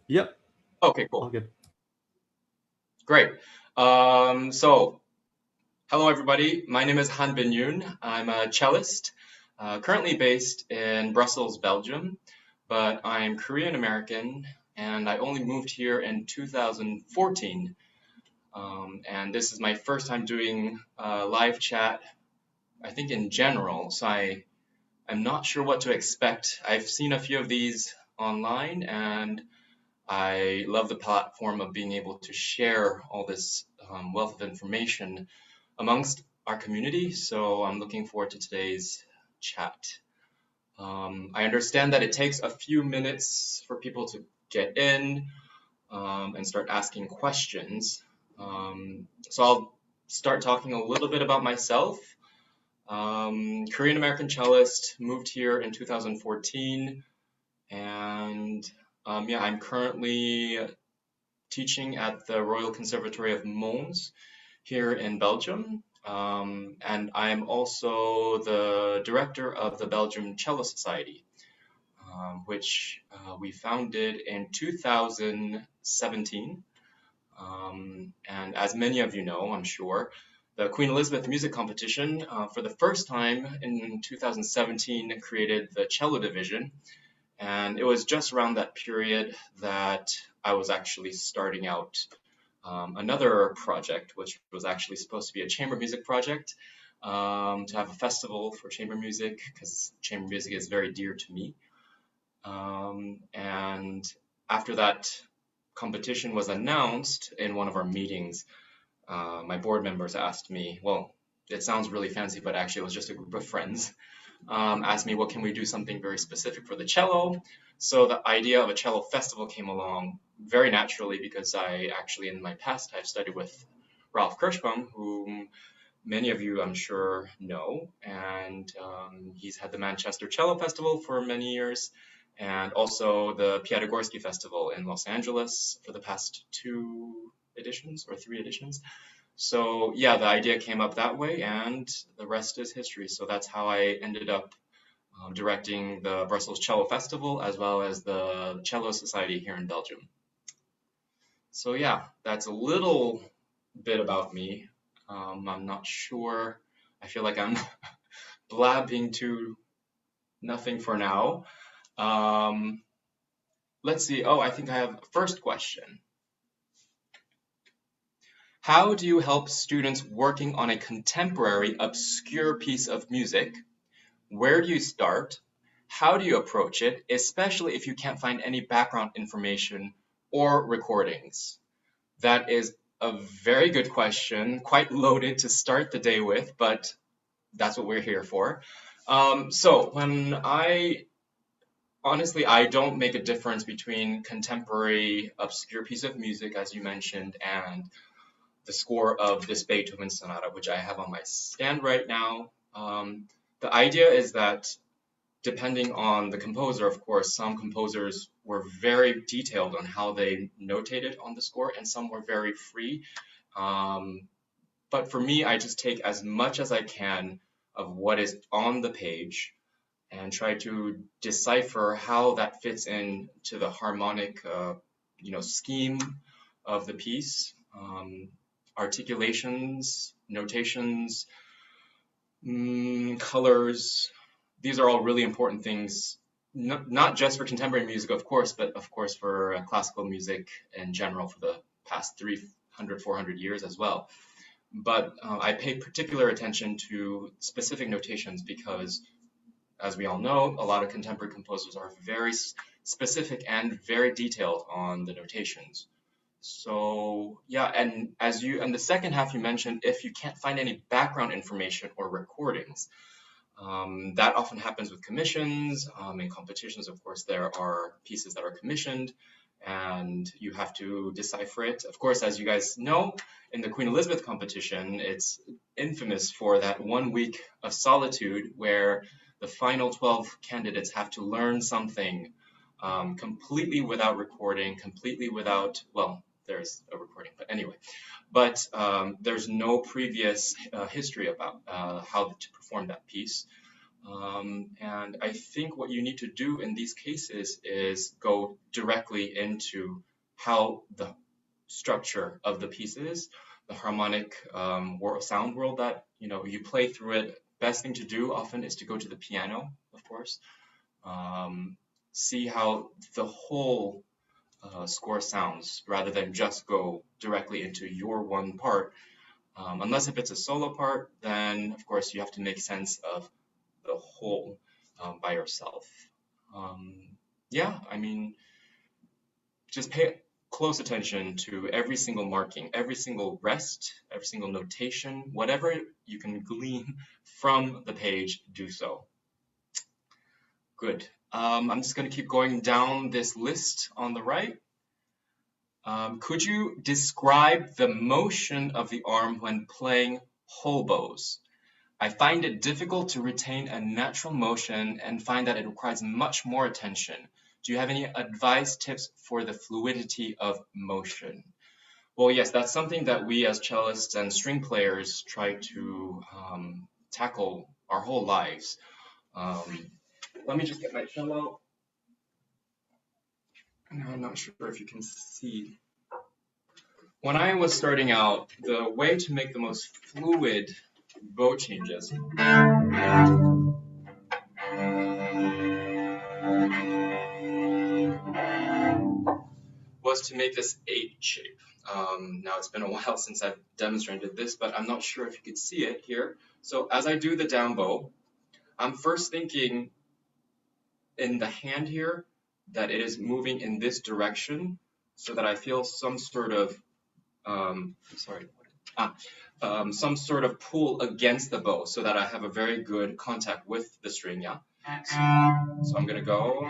Yep, Okay, all cool. good. Great. So, hello everybody. My name is Han Bin Yoon. I'm a cellist, currently based in Brussels, Belgium, but I'm Korean American and I only moved here in 2014. And this is my first time doing live chat, I think in general. So I'm not sure what to expect. I've seen a few of these online and I love the platform of being able to share all this wealth of information amongst our community. So I'm looking forward to today's chat. I understand that it takes a few minutes for people to get in and start asking questions. So I'll start talking a little bit about myself. Korean American cellist, moved here in 2014, and yeah, I'm currently teaching at the Royal Conservatory of Mons here in Belgium. And I'm also the director of the Belgium Cello Society, which we founded in 2017. And as many of you know, I'm sure, the Queen Elizabeth Music Competition, for the first time in 2017, created the cello division. And it was just around that period that I was actually starting out another project, which was actually supposed to be a chamber music project, to have a festival for chamber music, because chamber music is very dear to me. And after that competition was announced in one of our meetings, my board members asked me, well, it sounds really fancy, but actually it was just a group of friends, asked me, well, can we do something very specific for the cello? So the idea of a cello festival came along very naturally because I actually, in my past, I've studied with Ralph Kirschbaum, whom many of you, I'm sure, know. And he's had the Manchester Cello Festival for many years and also the Piatigorsky Festival in Los Angeles for the past two editions or three editions. So yeah, the idea came up that way, and the rest is history. So that's how I ended up directing the Brussels Cello Festival as well as the Cello Society here in Belgium. So yeah, that's a little bit about me. I'm not sure. I feel like I'm blabbing to nothing for now. Um, let's see. Oh, I think I have a first question. How do you help students working on a contemporary, obscure piece of music? Where do you start? How do you approach it, especially if you can't find any background information or recordings? That is a very good question, quite loaded to start the day with, but that's what we're here for. So when honestly, I don't make a difference between contemporary obscure piece of music, as you mentioned, and the score of this Beethoven sonata, which I have on my stand right now. The idea is that depending on the composer, of course, some composers were very detailed on how they notated on the score, and some were very free. Um, but for me, I just take as much as I can of what is on the page and try to decipher how that fits in to the harmonic, scheme of the piece. Articulations, notations, colors. These are all really important things, not just for contemporary music, of course, but of course for classical music in general for the past 300, 400 years as well. But I pay particular attention to specific notations because, as we all know, a lot of contemporary composers are very specific and very detailed on the notations. So yeah, and the second half you mentioned, if you can't find any background information or recordings, that often happens with commissions. In competitions, of course, there are pieces that are commissioned and you have to decipher it. Of course, as you guys know, in the Queen Elizabeth competition, it's infamous for that 1 week of solitude where the final 12 candidates have to learn something completely without recording, completely without, well, there's a recording, but anyway. But there's no previous history about how to perform that piece. And I think what you need to do in these cases is go directly into how the structure of the piece is, the harmonic sound world that you play through it. Best thing to do often is to go to the piano, of course. See how the whole score sounds rather than just go directly into your one part. Unless if it's a solo part, then of course you have to make sense of the whole by yourself. Yeah, I mean, just pay close attention to every single marking, every single rest, every single notation, whatever you can glean from the page, do so. Good. I'm just going to keep going down this list on the right. Could you describe the motion of the arm when playing hoboes? I find it difficult to retain a natural motion and find that it requires much more attention. Do you have any advice, tips for the fluidity of motion? Well, yes, that's something that we as cellists and string players try to tackle our whole lives. Let me just get my cello. Now I'm not sure if you can see. When I was starting out, the way to make the most fluid bow changes was to make this 8 shape. Now it's been a while since I've demonstrated this, but I'm not sure if you could see it here. So as I do the down bow, I'm first thinking in the hand here that it is moving in this direction so that I feel some sort of some sort of pull against the bow so that I have a very good contact with the string, yeah? So I'm gonna go,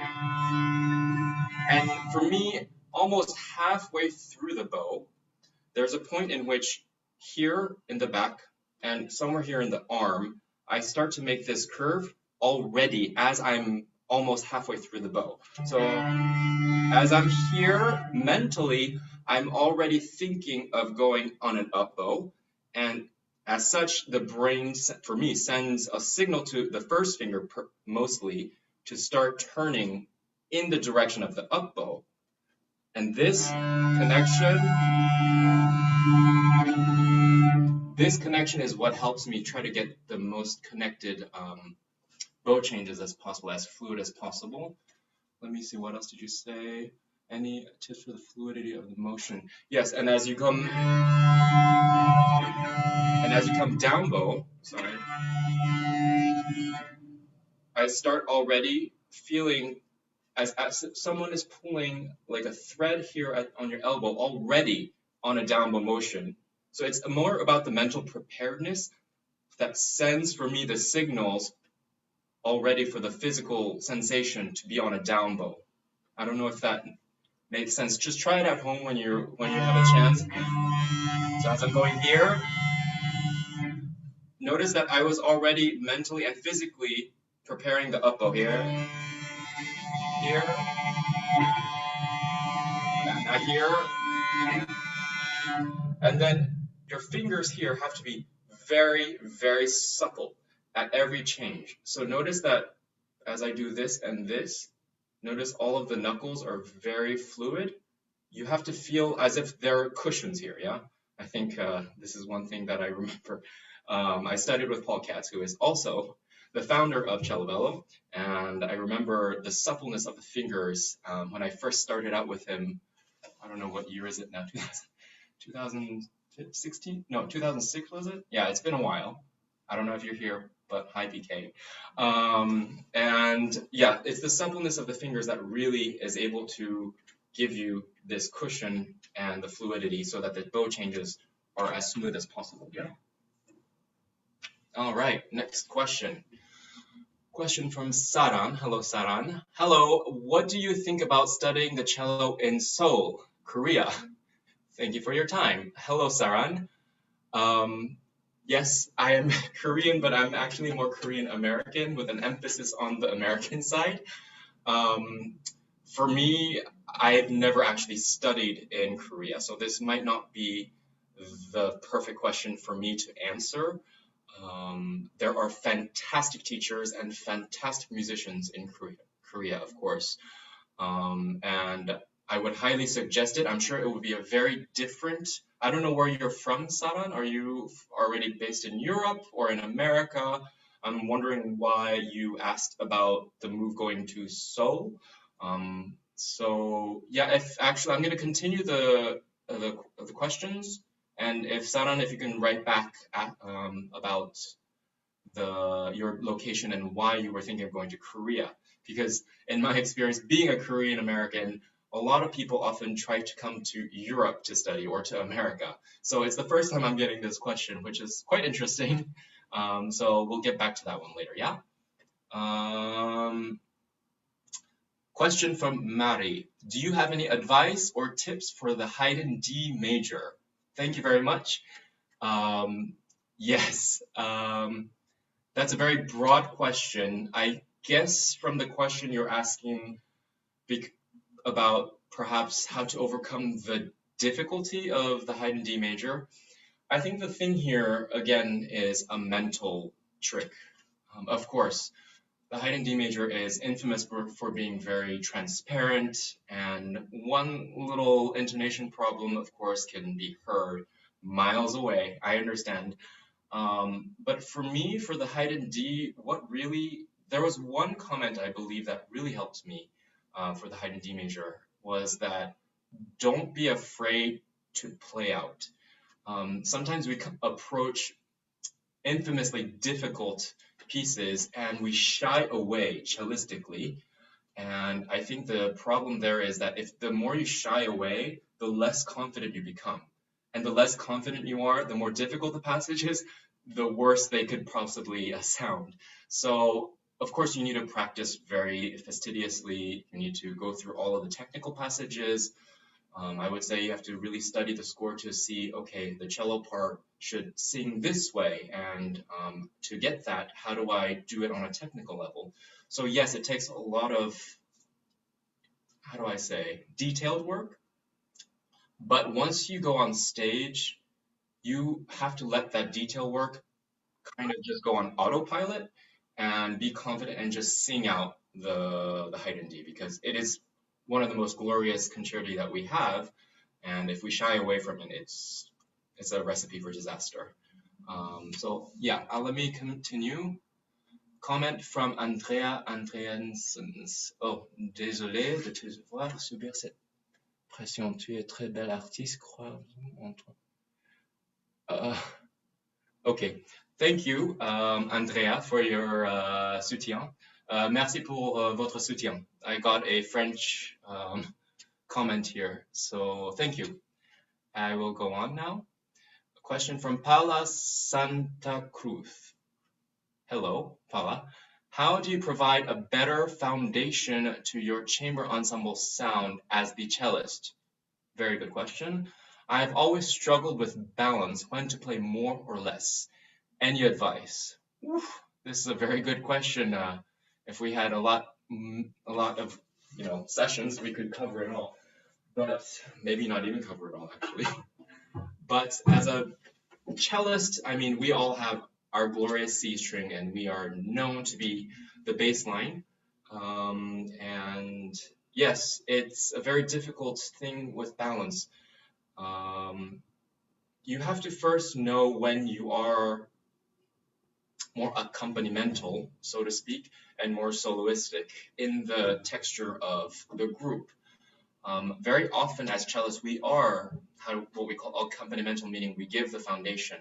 and for me, almost halfway through the bow, there's a point in which here in the back and somewhere here in the arm, I start to make this curve already as I'm almost halfway through the bow. So as I'm here mentally, I'm already thinking of going on an up bow, and as such, the brain, for me, sends a signal to the first finger mostly to start turning in the direction of the up bow. And this connection is what helps me try to get the most connected bow changes as possible, as fluid as possible. Let me see, what else did you say? Any tips for the fluidity of the motion? Yes, and as you come down bow, I start already feeling as someone is pulling like a thread here on your elbow already on a down bow motion. So it's more about the mental preparedness that sends for me the signals already for the physical sensation to be on a down bow. I don't know if that makes sense. Just try it at home when you have a chance. So as I'm going here, notice that I was already mentally and physically preparing the up bow here, and now here, and then your fingers here have to be very, very supple at every change. So notice that as I do this and this, notice all of the knuckles are very fluid. You have to feel as if there are cushions here, yeah? I think this is one thing that I remember. I studied with Paul Katz, who is also the founder of Cello Bello, and I remember the suppleness of the fingers when I first started out with him. I don't know what year is it now, 2016? No, 2006 was it? Yeah, it's been a while. I don't know if you're here, but hi PK. And yeah, it's the suppleness of the fingers that really is able to give you this cushion and the fluidity so that the bow changes are as smooth as possible. Yeah. All right, next question. Question from Saran. Hello, Saran. Hello, what do you think about studying the cello in Seoul, Korea? Thank you for your time. Hello, Saran. Yes, I am Korean, but I'm actually more Korean American with an emphasis on the American side. For me, I've never actually studied in Korea, so this might not be the perfect question for me to answer. There are fantastic teachers and fantastic musicians in Korea, of course. And I would highly suggest it. I'm sure it would be a very different. I don't know where you're from, Saran. Are you already based in Europe or in America? I'm wondering why you asked about the move going to Seoul. So yeah, if actually I'm going to continue the questions, and if Saran, if you can write back about your location and why you were thinking of going to Korea. Because in my experience, being a Korean American, a lot of people often try to come to Europe to study or to America. So it's the first time I'm getting this question, which is quite interesting. So we'll get back to that one later, yeah? Question from Mari. Do you have any advice or tips for the Haydn D major? Thank you very much. Yes. That's a very broad question. I guess from the question you're asking about perhaps how to overcome the difficulty of the Haydn D major, I think the thing here, again, is a mental trick. Of course, the Haydn D major is infamous for being very transparent, and one little intonation problem, of course, can be heard miles away. I understand. But for me, for the Haydn D, there was one comment I believe that really helped me for the Haydn D major was that don't be afraid to play out. Sometimes we approach infamously difficult pieces and we shy away cellistically. And I think the problem there is that if the more you shy away, the less confident you become. And the less confident you are, the more difficult the passage is, the worse they could possibly sound. So, of course, you need to practice very fastidiously. You need to go through all of the technical passages. I would say you have to really study the score to see, okay, the cello part should sing this way. And to get that, how do I do it on a technical level? So yes, it takes a lot of, how do I say, detailed work. But once you go on stage, you have to let that detail work kind of just go on autopilot and be confident and just sing out the Haydn D, because it is one of the most glorious concerti that we have. And if we shy away from it, it's a recipe for disaster. So yeah, let me continue. Comment from Andrea Andreansens. Oh, désolé de te voir subir cette pression. Tu es très belle artiste, crois-nous en toi. Okay, thank you, Andrea, for your soutien. Merci pour votre soutien. I got a French comment here, so thank you. I will go on now. A question from Paula Santa Cruz. Hello, Paula. How do you provide a better foundation to your chamber ensemble sound as the cellist? Very good question. I've always struggled with balance, when to play more or less. Any advice? Oof, this is a very good question. If we had a lot of sessions, we could cover it all, but maybe not even cover it all actually. But as a cellist, I mean, we all have our glorious C string, and we are known to be the bass line. And yes, it's a very difficult thing with balance. You have to first know when you are more accompanimental, so to speak, and more soloistic in the texture of the group. Very often as cellists, we are what we call accompanimental, meaning we give the foundation.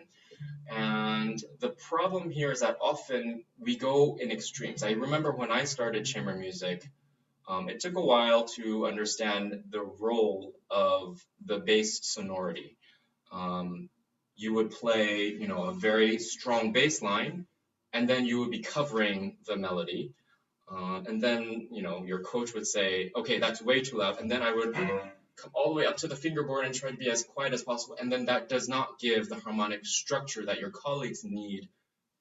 And the problem here is that often we go in extremes. I remember when I started chamber music, it took a while to understand the role of the bass sonority. You would play, a very strong bass line, and then you would be covering the melody. And then, your coach would say, okay, that's way too loud. And then I would come all the way up to the fingerboard and try to be as quiet as possible. And then that does not give the harmonic structure that your colleagues need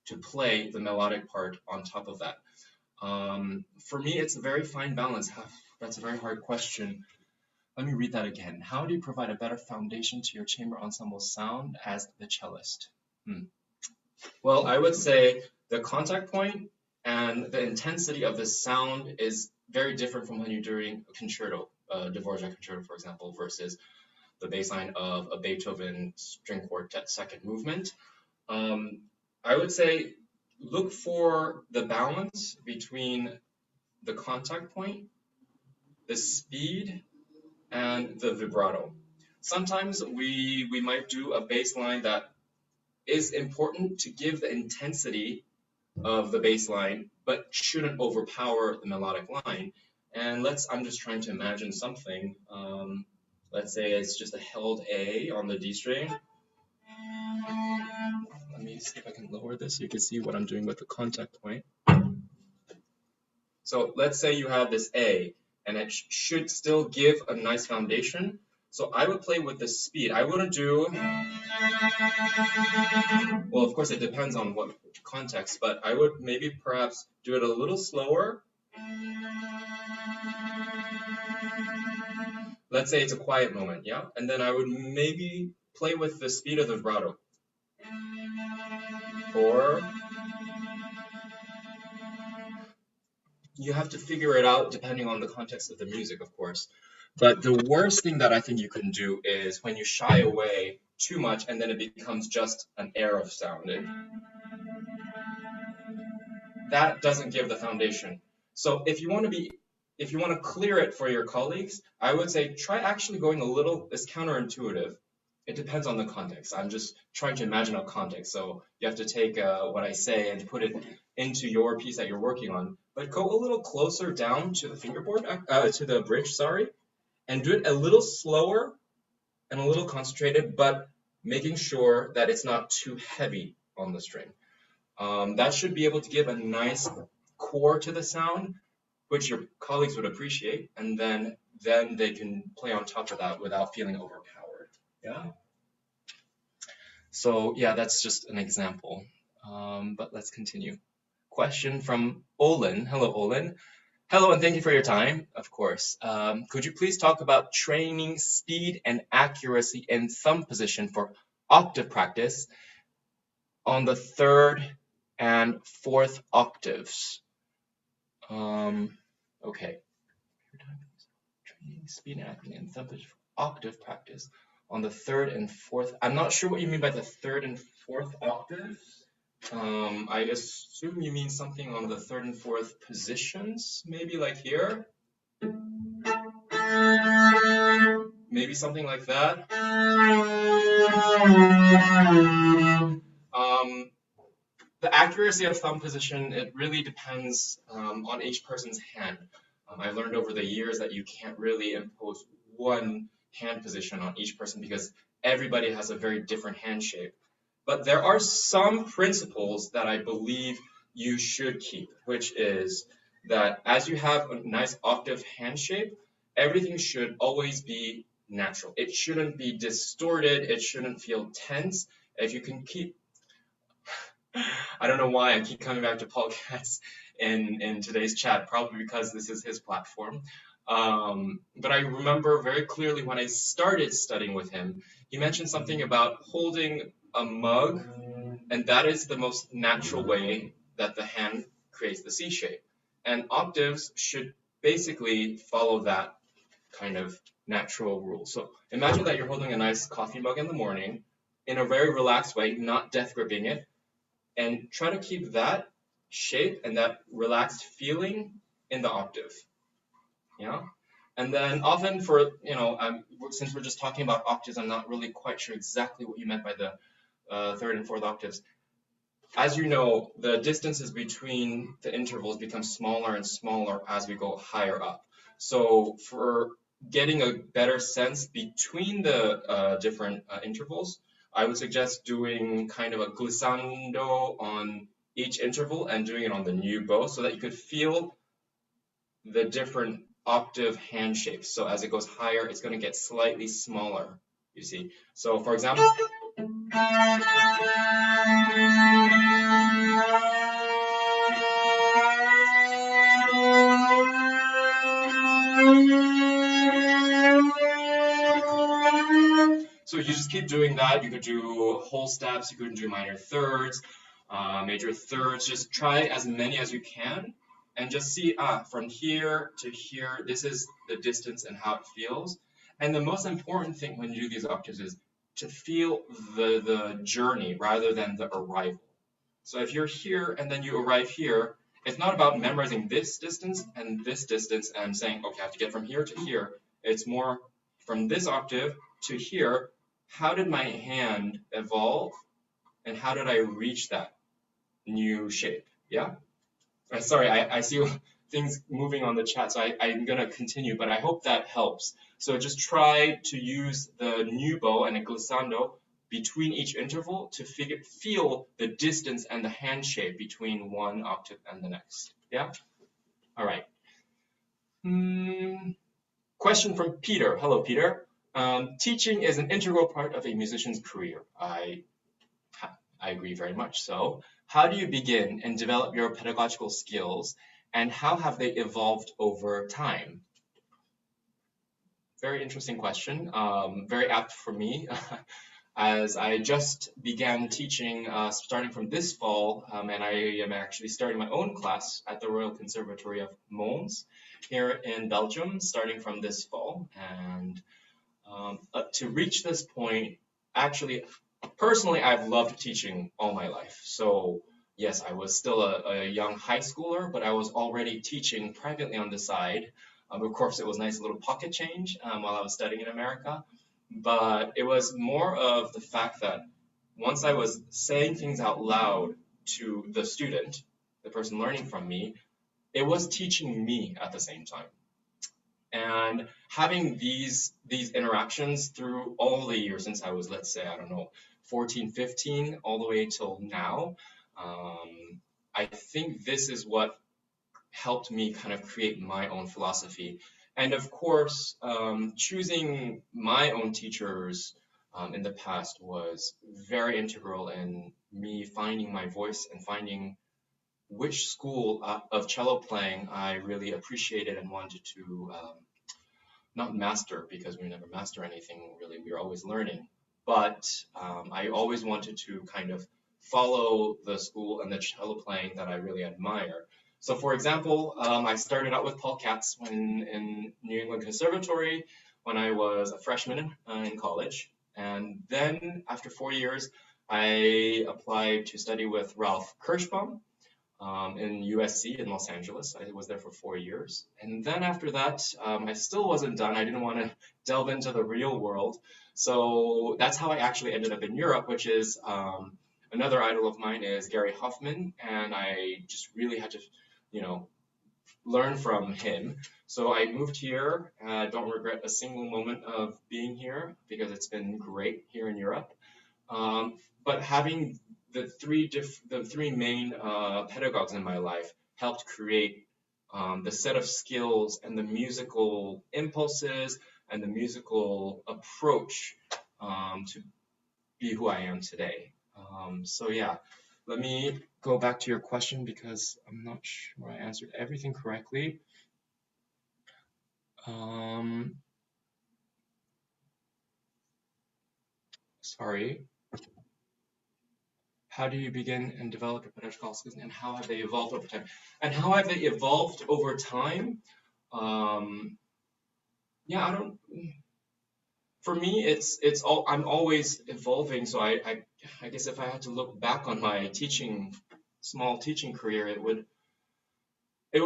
to play the melodic part on top of that. For me, it's a very fine balance. That's a very hard question. Let me read that again. How do you provide a better foundation to your chamber ensemble sound as the cellist? Well, I would say the contact point and the intensity of the sound is very different from when you're doing a concerto, Dvorak concerto, for example, versus the bass line of a Beethoven string quartet second movement. I would say look for the balance between the contact point, the speed, and the vibrato. Sometimes we might do a bass line that is important to give the intensity of the bass line, but shouldn't overpower the melodic line. And I'm just trying to imagine something. Let's say it's just a held A on the D string. Let me see if I can lower this so you can see what I'm doing with the contact point. So let's say you have this A, and it should still give a nice foundation. So I would play with the speed. I wouldn't do, well, of course it depends on what context, but I would maybe perhaps do it a little slower. Let's say it's a quiet moment, yeah? And then I would maybe play with the speed of the vibrato. Or you have to figure it out depending on the context of the music, of course. But the worst thing that I think you can do is when you shy away too much and then it becomes just an air of sounding. That doesn't give the foundation. So if you want to clear it for your colleagues, I would say try actually going a little, it's counterintuitive. It depends on the context. I'm just trying to imagine a context. So you have to take what I say and put it into your piece that you're working on. But go a little closer down to the fingerboard, to the bridge, sorry, and do it a little slower and a little concentrated, but making sure that it's not too heavy on the string. That should be able to give a nice core to the sound, which your colleagues would appreciate, and then they can play on top of that without feeling overpowered. Yeah. So yeah, that's just an example. But let's continue. Question from Olin. Hello, Olin. Hello, and thank you for your time, of course. Could you please talk about training speed and accuracy in thumb position for octave practice on the third and fourth octaves? Okay. Training speed and accuracy in thumb position for octave practice on the third and fourth. I'm not sure what you mean by the third and fourth octaves. I assume you mean something on the third and fourth positions, maybe like here. Maybe something like that. The accuracy of thumb position, it really depends on each person's hand. I've learned over the years that you can't really impose one hand position on each person because everybody has a very different hand shape. But there are some principles that I believe you should keep, which is that as you have a nice octave hand shape, everything should always be natural. It shouldn't be distorted. It shouldn't feel tense. If you can keep, I don't know why I keep coming back to Paul Katz in today's chat, probably because this is his platform. But I remember very clearly when I started studying with him, he mentioned something about holding a mug, and that is the most natural way that the hand creates the C shape. And octaves should basically follow that kind of natural rule. So imagine that you're holding a nice coffee mug in the morning in a very relaxed way, not death gripping it, and try to keep that shape and that relaxed feeling in the octave. Yeah. And then often for, since we're just talking about octaves, I'm not really quite sure exactly what you meant by the third and fourth octaves. As you know, the distances between the intervals become smaller and smaller as we go higher up. So for getting a better sense between the different intervals, I would suggest doing kind of a glissando on each interval and doing it on the new bow so that you could feel the different octave hand shapes. So as it goes higher, it's going to get slightly smaller, you see. So for example, so you just keep doing that. You could do whole steps, you could do minor thirds, major thirds. Just try as many as you can and just see, from here to here, this is the distance and how it feels. And the most important thing when you do these octaves is to feel the journey rather than the arrival. So if you're here and then you arrive here, it's not about memorizing this distance and saying, okay, I have to get from here to here. It's more from this octave to here, how did my hand evolve and how did I reach that new shape? Yeah? Sorry, I see things moving on the chat, so I'm going to continue, but I hope that helps. So just try to use the new bow and a glissando between each interval to feel the distance and the hand shape between one octave and the next. Yeah? All right. Question from Peter. Hello, Peter. Teaching is an integral part of a musician's career. I agree very much so. How do you begin and develop your pedagogical skills, and how have they evolved over time? Very interesting question. Very apt for me, as I just began teaching starting from this fall, and I am actually starting my own class at the Royal Conservatory of Mons here in Belgium, starting from this fall. And to reach this point, actually, personally, I've loved teaching all my life. So yes, I was still a young high schooler, but I was already teaching privately on the side. Of course, it was nice little pocket change while I was studying in America. But it was more of the fact that once I was saying things out loud to the student, the person learning from me, it was teaching me at the same time. And having these interactions through all the years since I was, let's say, I don't know, 14, 15, all the way till now, I think this is what helped me kind of create my own philosophy. And of course, choosing my own teachers in the past was very integral in me finding my voice and finding which school of cello playing I really appreciated and wanted to not master, because we never master anything really, we're always learning, but I always wanted to kind of follow the school and the cello playing that I really admire. So for example, I started out with Paul Katz in New England Conservatory when I was a freshman in college. And then after 4 years, I applied to study with Ralph Kirschbaum in USC in Los Angeles. I was there for 4 years. And then after that, I still wasn't done. I didn't want to delve into the real world. So that's how I actually ended up in Europe, which is another idol of mine is Gary Hoffman. And I just really had to, learn from him. So I moved here. I don't regret a single moment of being here because it's been great here in Europe. But having the three main pedagogues in my life helped create the set of skills and the musical impulses and the musical approach to be who I am today. So yeah, let me go back to your question because I'm not sure I answered everything correctly. Sorry. How do you begin and develop your pedagogical skills, and how have they evolved over time? And how have they evolved over time? Yeah, I don't. For me, it's all. I'm always evolving. So I guess if I had to look back on my small teaching career, it would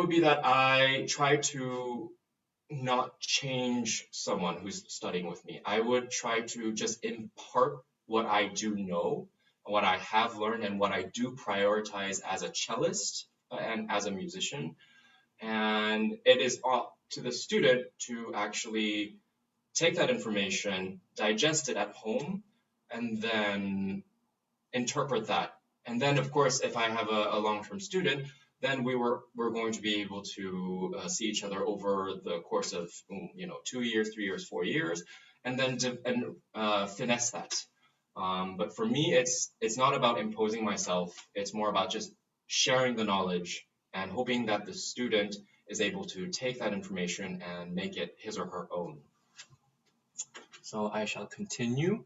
be that I try to not change someone who's studying with me. I would try to just impart what I do know, what I have learned, and what I do prioritize as a cellist and as a musician. And it is up to the student to actually take that information, digest it at home, and then interpret that. And then, of course, if I have a long-term student, then we're going to be able to see each other over the course of 2 years, 3 years, 4 years, and then finesse that. But for me, it's not about imposing myself. It's more about just sharing the knowledge and hoping that the student is able to take that information and make it his or her own. So I shall continue.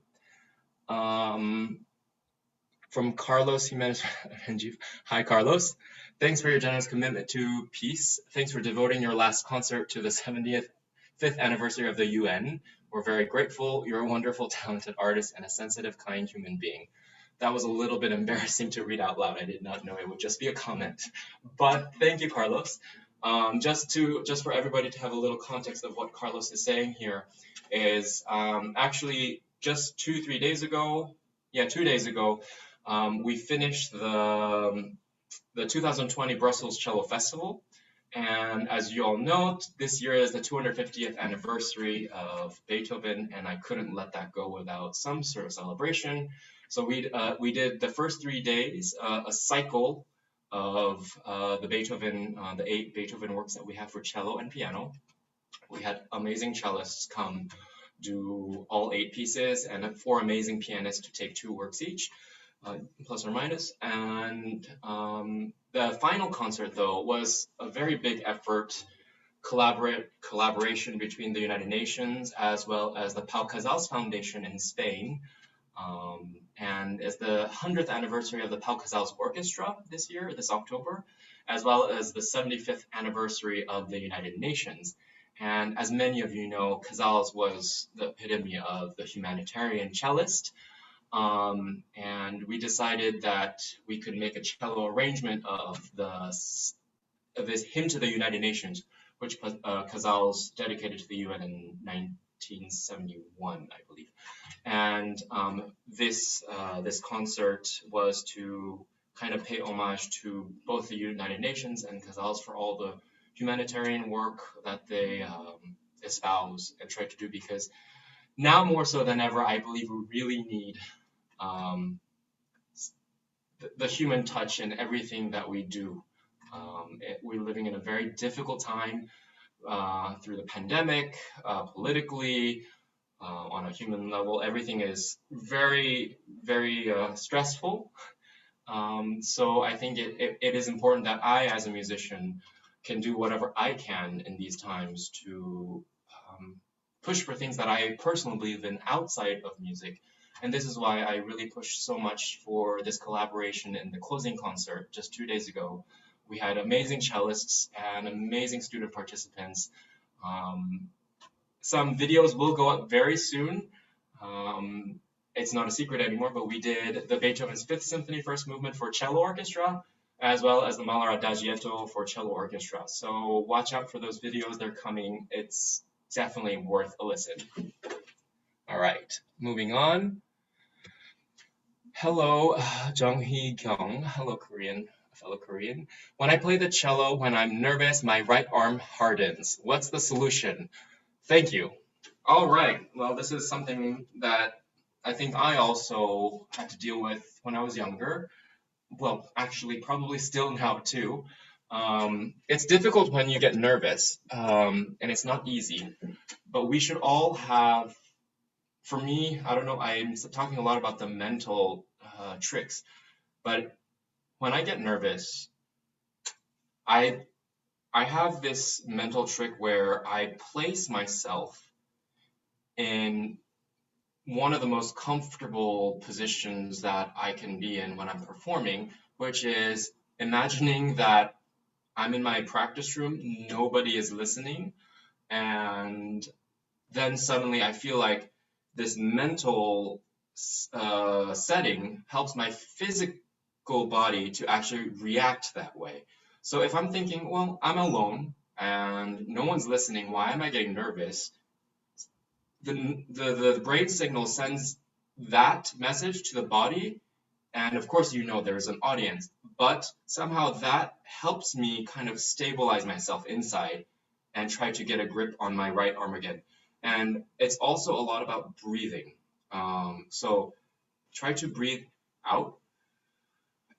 from Carlos Jimenez Renjif. Hi, Carlos. Thanks for your generous commitment to peace. Thanks for devoting your last concert to the 75th anniversary of the UN. We're very grateful. You're a wonderful, talented artist and a sensitive, kind human being. That was a little bit embarrassing to read out loud. I did not know it would just be a comment. But thank you, Carlos. Just for everybody to have a little context of what Carlos is saying here is actually just 2 days ago, we finished the 2020 Brussels Cello Festival. And as you all know, this year is the 250th anniversary of Beethoven, and I couldn't let that go without some sort of celebration. So we did the first 3 days, a cycle of the 8 Beethoven works that we have for cello and piano. We had amazing cellists come do all 8 pieces, and 4 amazing pianists to take 2 works each, plus or minus. And the final concert, though, was a very big effort, collaboration between the United Nations as well as the Pau Casals Foundation in Spain. And it's the 100th anniversary of the Pau Casals Orchestra this October, as well as the 75th anniversary of the United Nations. And as many of you know, Casals was the epitome of the humanitarian cellist. And we decided that we could make a cello arrangement of this hymn to the United Nations, which Casals dedicated to the UN in 1971, I believe. And this concert was to kind of pay homage to both the United Nations and Casals for all the humanitarian work that they espouse and try to do, because now more so than ever, I believe we really need the human touch in everything that we do. We're living in a very difficult time through the pandemic, politically, on a human level. Everything is very, very stressful. So I think it is important that I, as a musician, can do whatever I can in these times to push for things that I personally believe in outside of music. And this is why I really pushed so much for this collaboration in the closing concert just 2 days ago. We had amazing cellists and amazing student participants. Some videos will go up very soon. It's not a secret anymore, but we did the Beethoven's 5th Symphony First Movement for cello orchestra, as well as the Mahler Adagietto for cello orchestra. So watch out for those videos, they're coming. It's definitely worth a listen. All right, moving on. Hello, Jung-hee Kyung. Hello, fellow Korean. When I play the cello, when I'm nervous, my right arm hardens. What's the solution? Thank you. All right, well, this is something that I think I also had to deal with when I was younger. Well, actually, probably still now too. It's difficult when you get nervous, and it's not easy, but we should all have, for me, I don't know, I'm talking a lot about the mental tricks, but when I get nervous, I have this mental trick where I place myself in one of the most comfortable positions that I can be in when I'm performing, which is imagining that I'm in my practice room, nobody is listening, and then suddenly I feel like this mental setting helps my physical body to actually react that way. So if I'm thinking, well, I'm alone and no one's listening, why am I getting nervous? The brain signal sends that message to the body, and of course there's an audience, but somehow that helps me kind of stabilize myself inside and try to get a grip on my right arm again. And it's also a lot about breathing. So try to breathe out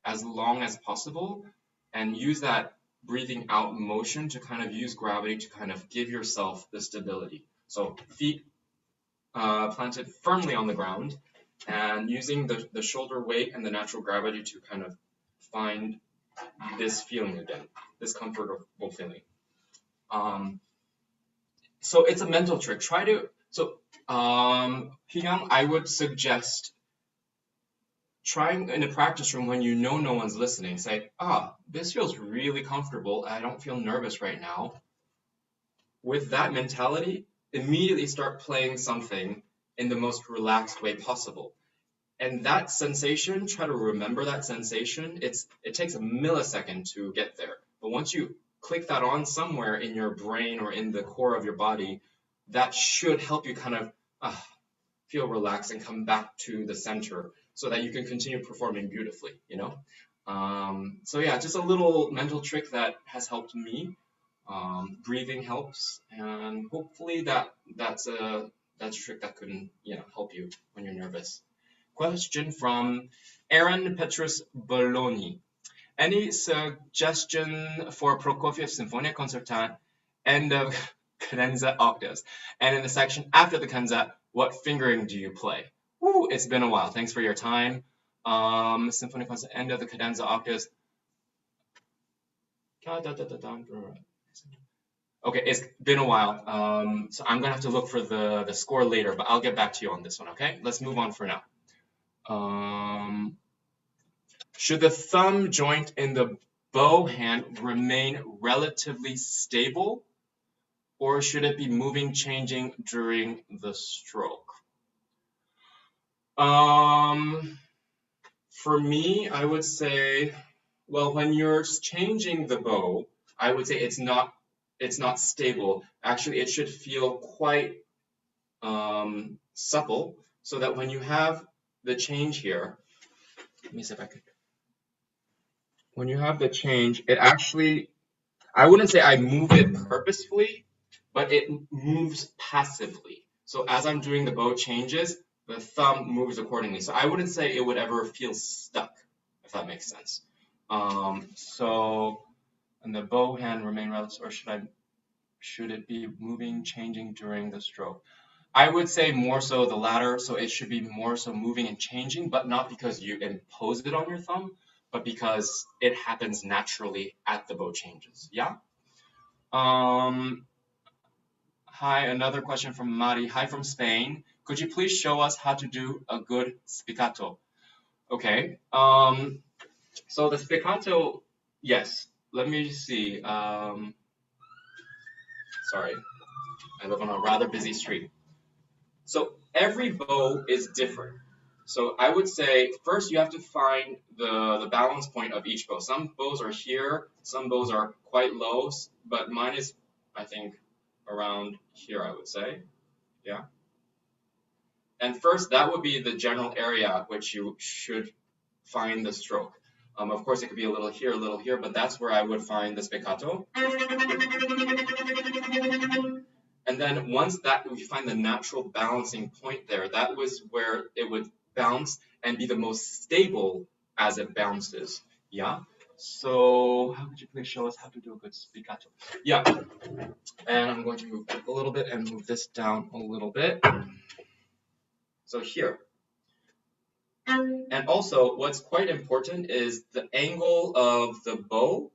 as long as possible and use that breathing out motion to kind of use gravity to kind of give yourself the stability. So feet planted firmly on the ground and using the shoulder weight and the natural gravity to kind of find this feeling again, this comfortable feeling. So it's a mental trick. Hyung, I would suggest trying in a practice room when you know no one's listening, say, this feels really comfortable. I don't feel nervous right now. With that mentality, immediately start playing something in the most relaxed way possible. And that sensation, try to remember that sensation. It takes a millisecond to get there. But once you click that on somewhere in your brain or in the core of your body, that should help you kind of feel relaxed and come back to the center so that you can continue performing beautifully, you know? So yeah, just a little mental trick that has helped me. Breathing helps, and hopefully that's a trick that can help you when you're nervous. Question from Aaron Petrus Bologna. Any suggestion for Prokofiev Symphonia Concertante end of cadenza octaves? And in the section after the cadenza, what fingering do you play? Woo, it's been a while. Thanks for your time. Symphonia Concert, end of the cadenza octaves. Okay, it's been a while, so I'm gonna have to look for the score later, but I'll get back to you on this one, okay? Let's move on for now. Should the thumb joint in the bow hand remain relatively stable, or should it be moving, changing during the stroke? For me, I would say, well, when you're changing the bow, I would say it's not stable. Actually, it should feel quite supple, so that when you have the change here, let me see if I could. When you have the change, it actually, I wouldn't say I move it purposefully, but it moves passively. So as I'm doing the bow changes, the thumb moves accordingly. So I wouldn't say it would ever feel stuck, if that makes sense. So, and the bow hand remain relative, or should it be moving, changing during the stroke? I would say more so the latter, so it should be more so moving and changing, but not because you impose it on your thumb, but because it happens naturally at the bow changes. Yeah? Hi, another question from Mari. Hi from Spain. Could you please show us how to do a good spiccato? Okay. So the spiccato, yes. Let me see. Sorry. I live on a rather busy street. So every bow is different. So I would say first you have to find the balance point of each bow. Some bows are here, some bows are quite low, but mine is, I think, around here, I would say. Yeah. And first, that would be the general area at which you should find the stroke. Of course, it could be a little here, but that's where I would find the spiccato. And then once that you find the natural balancing point there, that was where it would bounce and be the most stable as it bounces. Yeah. So how could you please show us how to do a good spiccato? Yeah. And I'm going to move up a little bit and move this down a little bit. So here. And also, what's quite important is the angle of the bow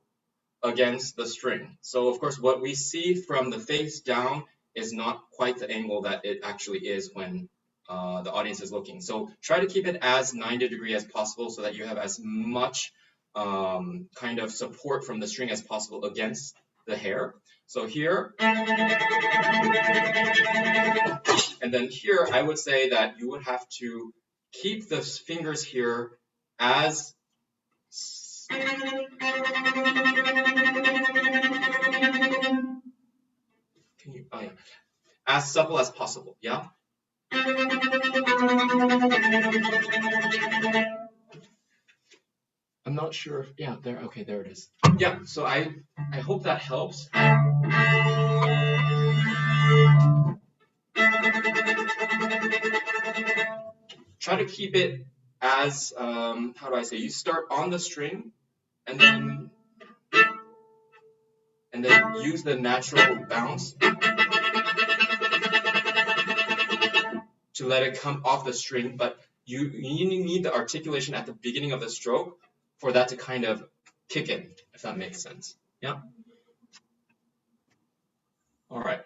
against the string. So of course, what we see from the face down is not quite the angle that it actually is when the audience is looking. So try to keep it as 90 degrees as possible so that you have as much kind of support from the string as possible against the hair. So here, and then here, I would say that you would have to keep the fingers here as as supple as possible, yeah? I'm not sure if, yeah, there, okay, there it is. Yeah, so I hope that helps. Try to keep it as, how do I say, you start on the string and then use the natural bounce to let it come off the string, but you need the articulation at the beginning of the stroke for that to kind of kick in, if that makes sense. Yeah? All right.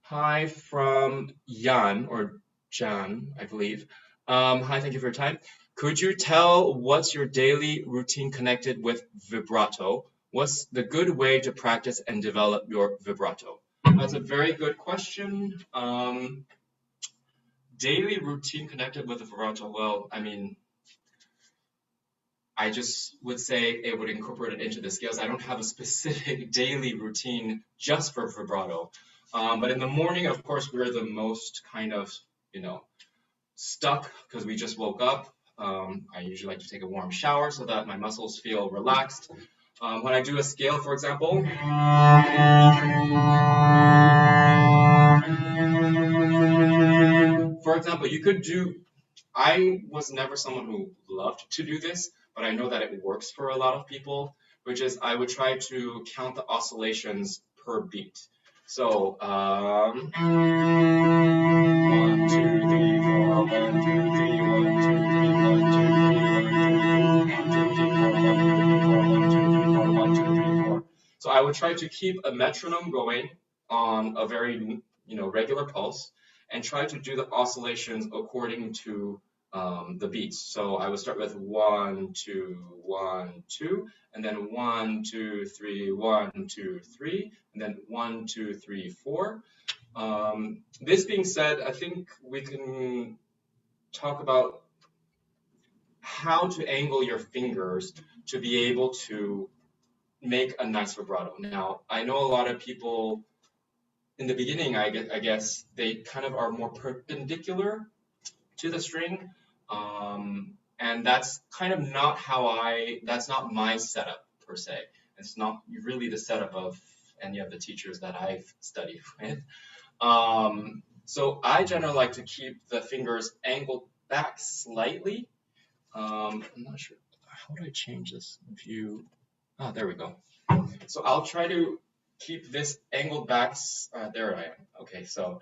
Hi from Jan, or Jan, I believe. Hi, thank you for your time. Could you tell what's your daily routine connected with vibrato? What's the good way to practice and develop your vibrato? That's a very good question. Daily routine connected with the vibrato. Well, I mean, I just would say it would incorporate it into the scales. I don't have a specific daily routine just for vibrato. But in the morning, of course, we're the most kind of, stuck because we just woke up. I usually like to take a warm shower so that my muscles feel relaxed. When I do a scale, for example, you could do, I was never someone who loved to do this, but I know that it works for a lot of people, which is I would try to count the oscillations per beat. So, 1, 2, 3, 4, 1, 2, 3, 1, 2, 3, 1, 2, 3, 1, 2, 3, 4, 1, 2, 3, 4, 1, 2, 3, 4. So I would try to keep a metronome going on a very, regular pulse and try to do the oscillations according to the beats. So I would start with 1, 2, 1, 2, and then 1, 2, 3, 1, 2, 3, and then 1, 2, 3, 4. This being said, I think we can talk about how to angle your fingers to be able to make a nice vibrato. Now, I know a lot of people in the beginning, I guess they kind of are more perpendicular to the string. And that's kind of not that's not my setup per se. It's not really the setup of any of the teachers that I've studied with. So I generally like to keep the fingers angled back slightly. I'm not sure, how do I change this view? Oh, there we go. So I'll try to keep this angled back, there I am. Okay, so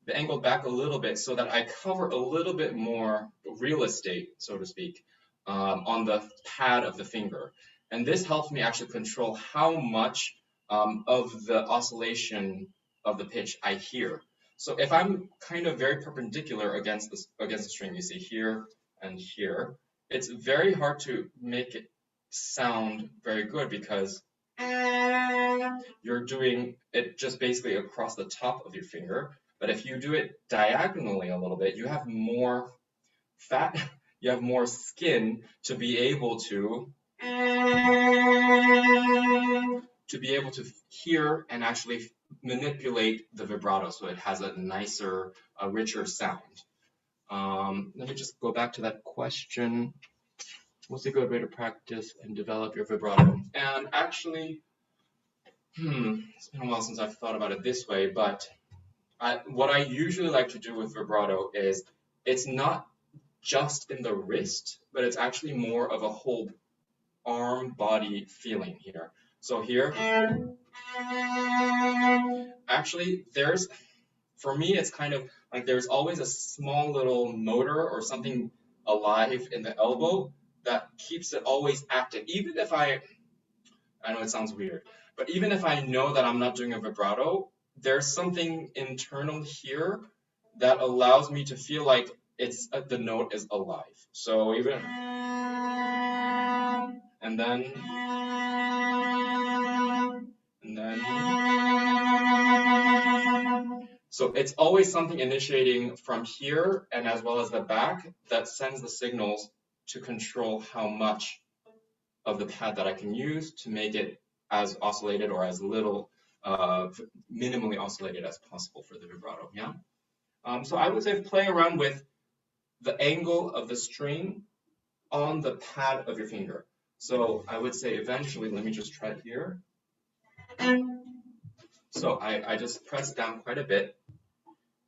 the angle back a little bit so that I cover a little bit more real estate, so to speak, on the pad of the finger. And this helps me actually control how much of the oscillation of the pitch I hear. So if I'm kind of very perpendicular against the string, you see here and here, it's very hard to make it sound very good because you're doing it just basically across the top of your finger. But if you do it diagonally a little bit, you have more fat, you have more skin to be able to hear and actually manipulate the vibrato so it has a nicer, a richer sound. Let me just go back to that question. What's a good way to practice and develop your vibrato? And actually, it's been a while since I've thought about it this way, but what I usually like to do with vibrato is it's not just in the wrist, but it's actually more of a whole arm body feeling here. So here, actually for me, it's kind of like there's always a small little motor or something alive in the elbow that keeps it always active. Even if I know it sounds weird, but even if I know that I'm not doing a vibrato, there's something internal here that allows me to feel like the note is alive. So even, and then, so it's always something initiating from here and as well as the back that sends the signals to control how much of the pad that I can use to make it as oscillated or as little minimally oscillated as possible for the vibrato. Yeah. So I would say play around with the angle of the string on the pad of your finger. So I would say eventually, let me just try it here. So I just press down quite a bit.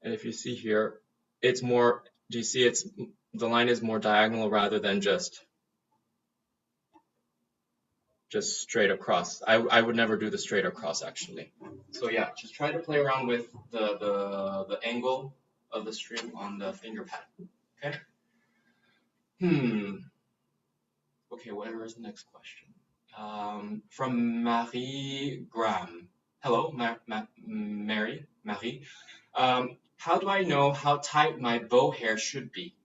And if you see here, it's more, do you see the line is more diagonal rather than just straight across. I would never do the straight across actually. So yeah, just try to play around with the angle of the string on the finger pad. Okay. Okay, where is the next question? From Marie Graham. Hello, Marie. How do I know how tight my bow hair should be?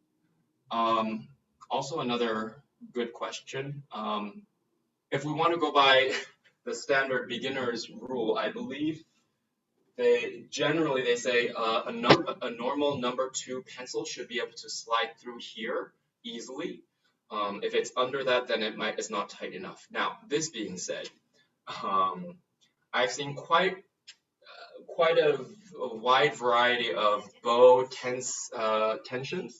Also, another good question. If we want to go by the standard beginner's rule, I believe they say a normal number 2 pencil should be able to slide through here easily. If it's under that, then it's not tight enough. Now, this being said, I've seen quite a wide variety of bow tensions,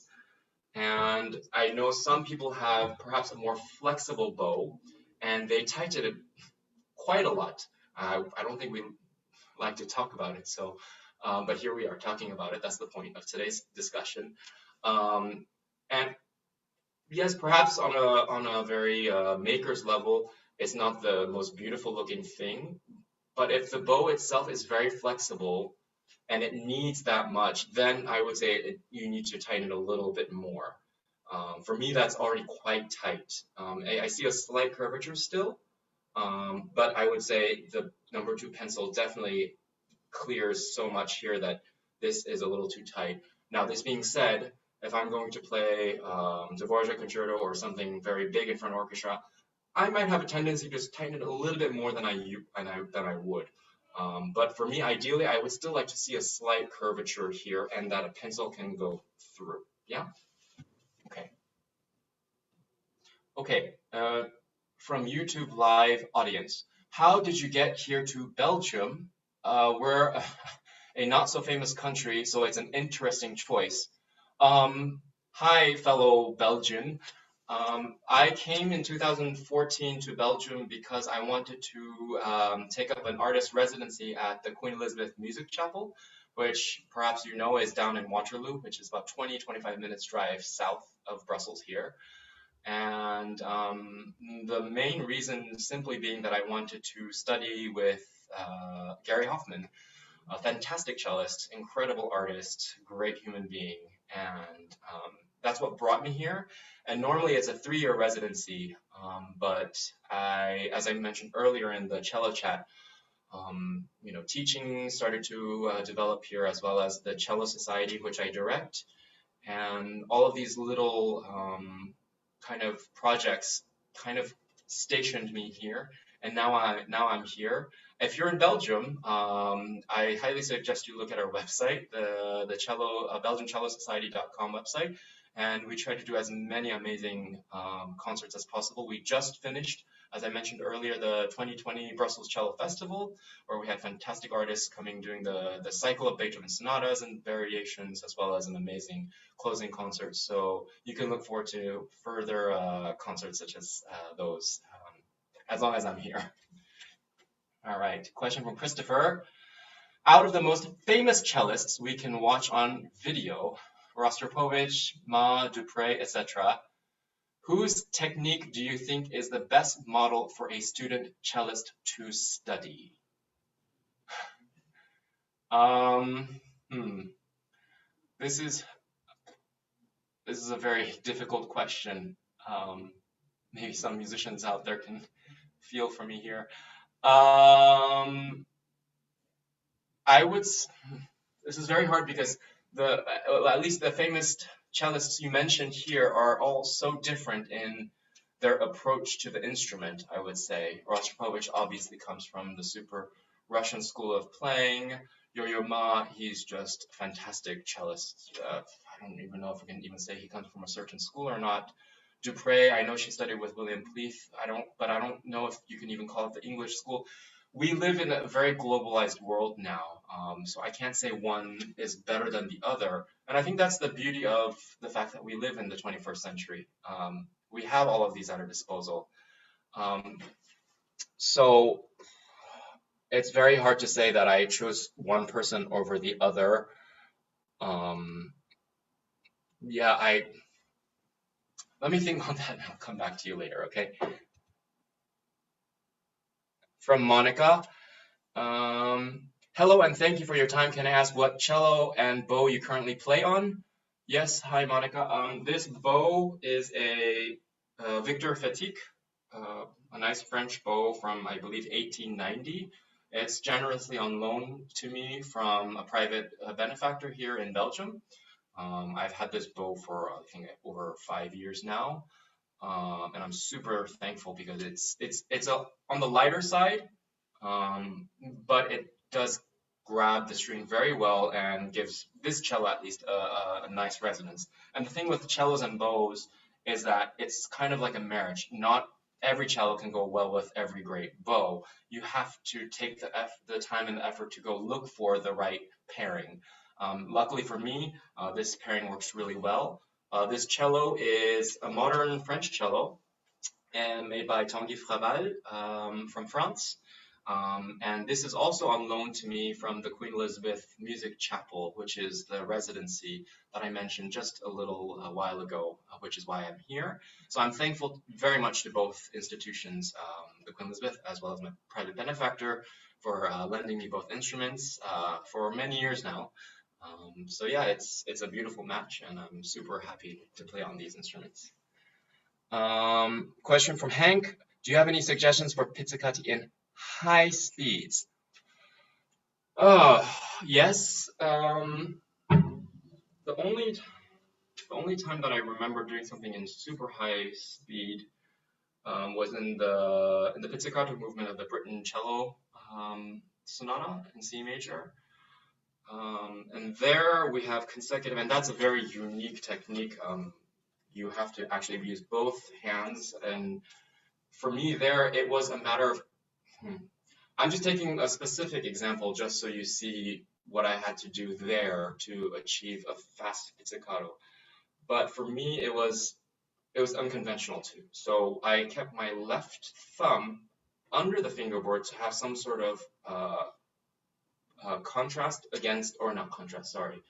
and I know some people have perhaps a more flexible bow, and they tighten it quite a lot. I don't think we like to talk about it, so but here we are talking about it. That's the point of today's discussion. And yes, perhaps on a very maker's level, it's not the most beautiful looking thing, but if the bow itself is very flexible and it needs that much, then I would say you need to tighten it a little bit more. For me, that's already quite tight. I see a slight curvature still, but I would say the number 2 pencil definitely clears so much here that this is a little too tight. Now, this being said, if I'm going to play Dvorak Concerto or something very big in front of orchestra, I might have a tendency to just tighten it a little bit more than I would. But for me, ideally, I would still like to see a slight curvature here and that a pencil can go through. Yeah? Okay. Okay. From YouTube live audience, how did you get here to Belgium? We're a not so famous country, so it's an interesting choice. Hi, fellow Belgian. I came in 2014 to Belgium because I wanted to take up an artist residency at the Queen Elizabeth Music Chapel, which perhaps you know is down in Waterloo, which is about 20-25 minutes drive south of Brussels here. And the main reason simply being that I wanted to study with Gary Hoffman, a fantastic cellist, incredible artist, great human being, and that's what brought me here. And normally it's a 3-year residency, but as I mentioned earlier in the CelloChat, teaching started to develop here, as well as the Cello Society, which I direct, and all of these little kind of projects kind of stationed me here, and now I'm here. If you're in Belgium, I highly suggest you look at our website, the BelgianCelloSociety.com website, and we try to do as many amazing concerts as possible. We just finished, as I mentioned earlier, the 2020 Brussels Cello Festival, where we had fantastic artists coming doing the cycle of Beethoven sonatas and variations, as well as an amazing closing concert. So you can look forward to further concerts such as those, as long as I'm here. All right, question from Christopher. Out of the most famous cellists we can watch on video, Rostropovich, Ma, Dupre, etc., whose technique do you think is the best model for a student cellist to study? This is a very difficult question. Maybe some musicians out there can feel for me here. This is very hard because at least the famous cellists you mentioned here are all so different in their approach to the instrument, I would say. Rostropovich obviously comes from the super Russian school of playing. Yo-Yo Ma, he's just a fantastic cellist. I don't even know if we can even say he comes from a certain school or not. Dupre, I know she studied with William Pleath. I don't know if you can even call it the English school. We live in a very globalized world now, so I can't say one is better than the other. And I think that's the beauty of the fact that we live in the 21st century. We have all of these at our disposal. So it's very hard to say that I chose one person over the other. Let me think on that and I'll come back to you later, okay? From Monica. Hello and thank you for your time. Can I ask what cello and bow you currently play on? Yes, hi Monica. This bow is a Victor Fetique, a nice French bow from, I believe, 1890. It's generously on loan to me from a private benefactor here in Belgium. I've had this bow for I think over 5 years now, and I'm super thankful because it's on the lighter side, um, but it does grab the string very well and gives this cello at least a nice resonance. And the thing with cellos and bows is that it's kind of like a marriage. Not every cello can go well with every great bow. You have to take the time and the effort to go look for the right pairing. Luckily for me, this pairing works really well. This cello is a modern French cello and made by Tanguy Fraval from France. And this is also on loan to me from the Queen Elizabeth Music Chapel, which is the residency that I mentioned just a little while ago, which is why I'm here. So I'm thankful very much to both institutions, the Queen Elizabeth as well as my private benefactor, for lending me both instruments for many years now. So yeah, it's a beautiful match, and I'm super happy to play on these instruments. Question from Hank. Do you have any suggestions for pizzicati in high speeds? Oh, yes. The only time that I remember doing something in super high speed was in the pizzicato movement of the Britten cello sonata in C major. And there we have consecutive, and that's a very unique technique. You have to actually use both hands, and for me there it was a matter of I'm just taking a specific example just so you see what I had to do there to achieve a fast pizzicato. But for me it was unconventional too. So I kept my left thumb under the fingerboard to have some sort of contrast against, or not contrast, sorry,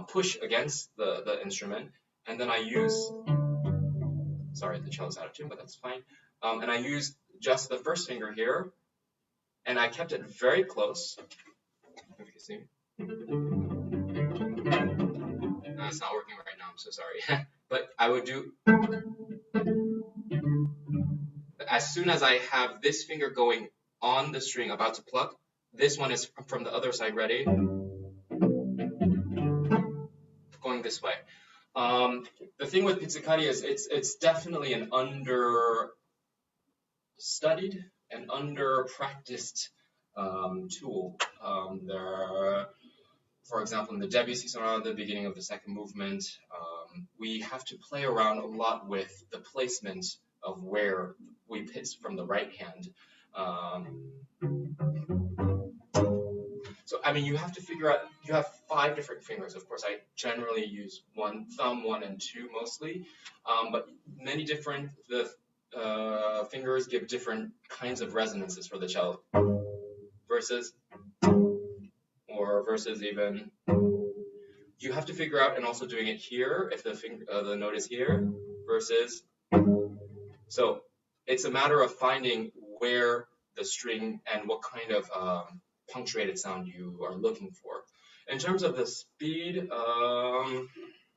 push against the instrument, and then I use, sorry, the cello's out of tune, but that's fine. And I used just the first finger here, and I kept it very close. If you can see. No, it's not working right now, I'm so sorry. But I would do, as soon as I have this finger going on the string about to pluck, this one is from the other side ready, going this way. The thing with pizzicati is it's definitely an understudied and under-practiced tool. For example, in the Debussy sonata, at the beginning of the second movement, we have to play around a lot with the placement of where we pitch from the right hand. So, I mean, you have to figure out, you have 5 different fingers. Of course, I generally use one thumb, 1 and 2 mostly, but many different, fingers give different kinds of resonances for the cello. Versus even, you have to figure out, and also doing it here, if the note is here, versus, so it's a matter of finding where the string and what kind of punctuated sound you are looking for. In terms of the speed,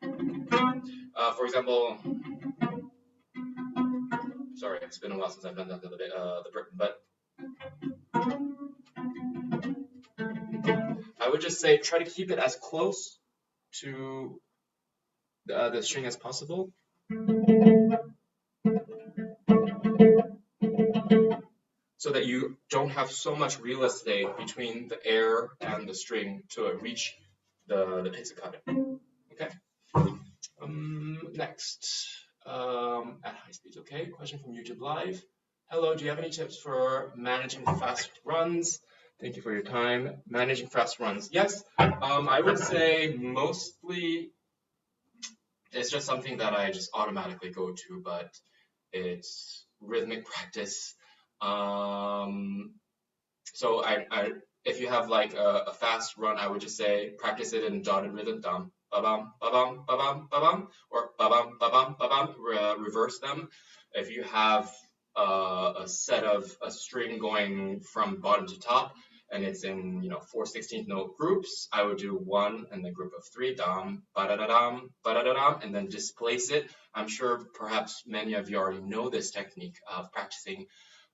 for example, sorry, it's been a while since I've done that the Britten, but I would just say try to keep it as close to the string as possible. So that you don't have so much real estate between the air and the string to reach the pizzicato. Okay. Next, at high speeds. Okay. Question from YouTube Live. Hello. Do you have any tips for managing fast runs? Thank you for your time. Managing fast runs. Yes. I would say mostly it's just something that I just automatically go to, but it's rhythmic practice. So if you have like a fast run, I would just say practice it in dotted rhythm, dum, ba-bum, ba-bum, ba-bum, ba-bum, or ba-bum, ba-bum, ba-bum, reverse them. If you have a set of a string going from bottom to top, and it's in 4 16th note groups, I would do 1 and then group of 3, dum, ba-da-da-dum, ba-da-da-dum, and then displace it. I'm sure perhaps many of you already know this technique of practicing.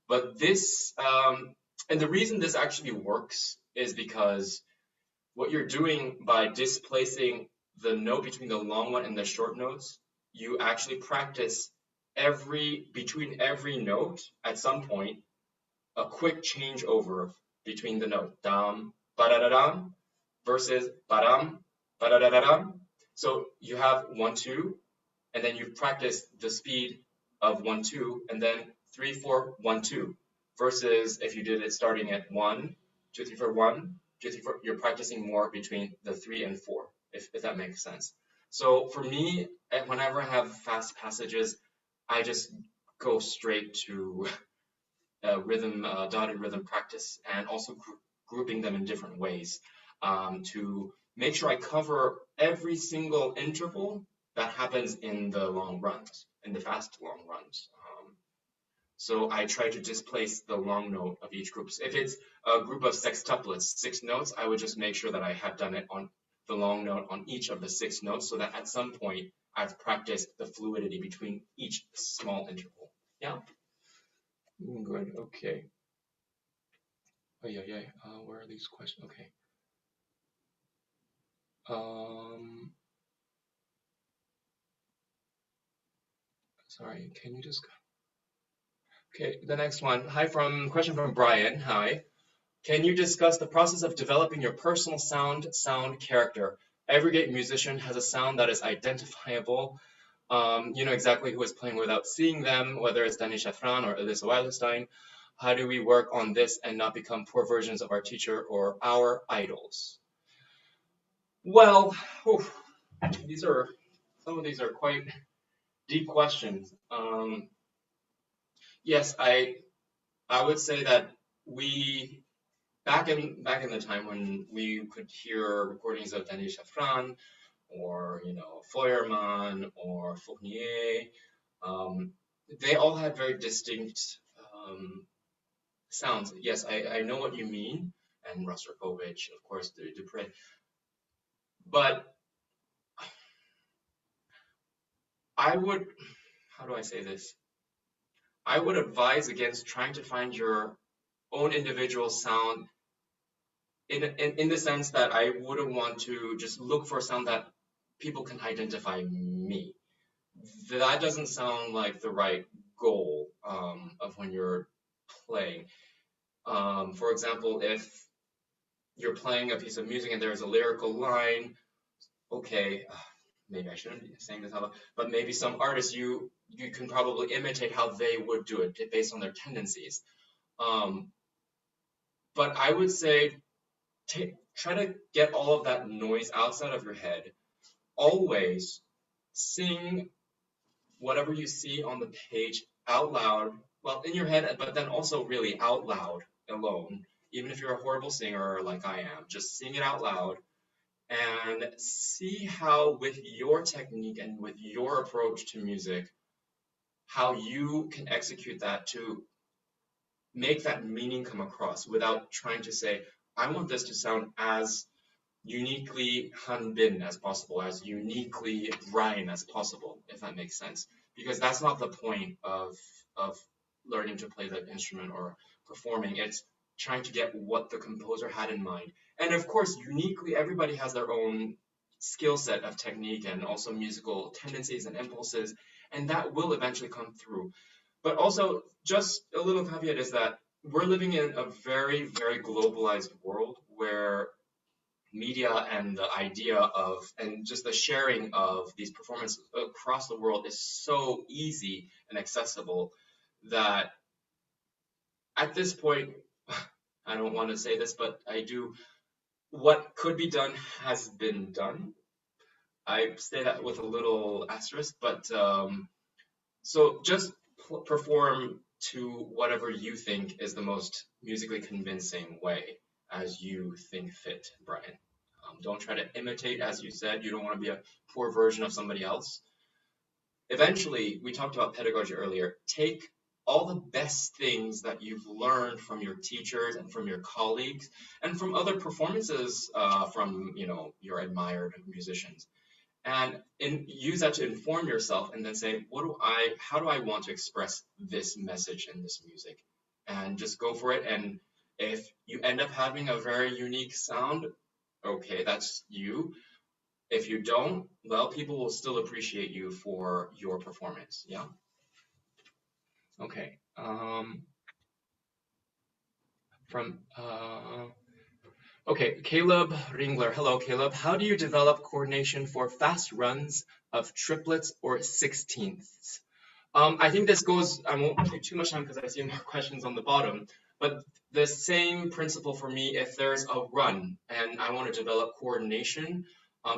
But this, and the reason this actually works is because what you're doing by displacing the note between the long one and the short notes, you actually practice between every note at some point, a quick changeover between the note dam, ba da da dam versus ba-dam, ba da da da dam. So you have 1 2, and then you practice the speed of 1 2, and then 3 4 1 2. Versus if you did it starting at 1 2 3 4 1 2 3 4, you're practicing more between the 3 and 4, if that makes sense. So for me, whenever I have fast passages, I just go straight to rhythm, dotted rhythm practice, and also grouping them in different ways to make sure I cover every single interval that happens in the long runs, in the fast long runs. So I try to displace the long note of each group. So if it's a group of sextuplets, 6 notes, I would just make sure that I have done it on the long note on each of the 6 notes, so that at some point I've practiced the fluidity between each small interval. Yeah? Good, okay. Oh, yeah. Where are these questions? Okay. Sorry, can you just... Okay, the next one. Question from Brian. Hi. Can you discuss the process of developing your personal sound character? Every great musician has a sound that is identifiable. You know exactly who is playing without seeing them, whether it's Danny Shafran or Elisa Weilerstein. How do we work on this and not become poor versions of our teacher or our idols? Well, some of these are quite deep questions. Yes, I would say that we back in the time when we could hear recordings of Denis Shafran or Feuermann or Fournier, they all had very distinct sounds. Yes, I know what you mean, and Rostropovich, of course, Dupre, but I would, how do I say this? I would advise against trying to find your own individual sound in the sense that I wouldn't want to just look for a sound that people can identify me. That doesn't sound like the right goal of when you're playing. For example, if you're playing a piece of music and there's a lyrical line, okay, maybe I shouldn't be saying this out loud, but maybe some artists you can probably imitate how they would do it based on their tendencies. But I would say try to get all of that noise outside of your head. Always sing whatever you see on the page out loud, well, in your head, but then also really out loud alone. Even if you're a horrible singer like I am, just sing it out loud and see how, with your technique and with your approach to music, how you can execute that to make that meaning come across without trying to say, I want this to sound as uniquely Han Bin as possible, as uniquely Ryan as possible, if that makes sense. Because that's not the point of learning to play the instrument or performing. It's trying to get what the composer had in mind. And of course, uniquely, everybody has their own skill set of technique and also musical tendencies and impulses, and that will eventually come through. But also, just a little caveat is that we're living in a very, very globalized world where media and the idea of and just the sharing of these performances across the world is so easy and accessible that at this point, I don't want to say this, but I do, what could be done has been done. I say that with a little asterisk, but so just perform to whatever you think is the most musically convincing way as you think fit, Brian. Don't try to imitate, as you said. You don't want to be a poor version of somebody else. Eventually, we talked about pedagogy earlier. Take all the best things that you've learned from your teachers and from your colleagues and from other performances from your admired musicians, and use that to inform yourself, and then say, how do I want to express this message in this music, and just go for it. And if you end up having a very unique sound, okay, that's you. If you don't, well, people will still appreciate you for your performance. Yeah. Okay. Okay, Caleb Ringler. Hello, Caleb. How do you develop coordination for fast runs of triplets or sixteenths? I think this goes, I won't take too much time because I see more questions on the bottom, but the same principle for me, if there's a run and I want to develop coordination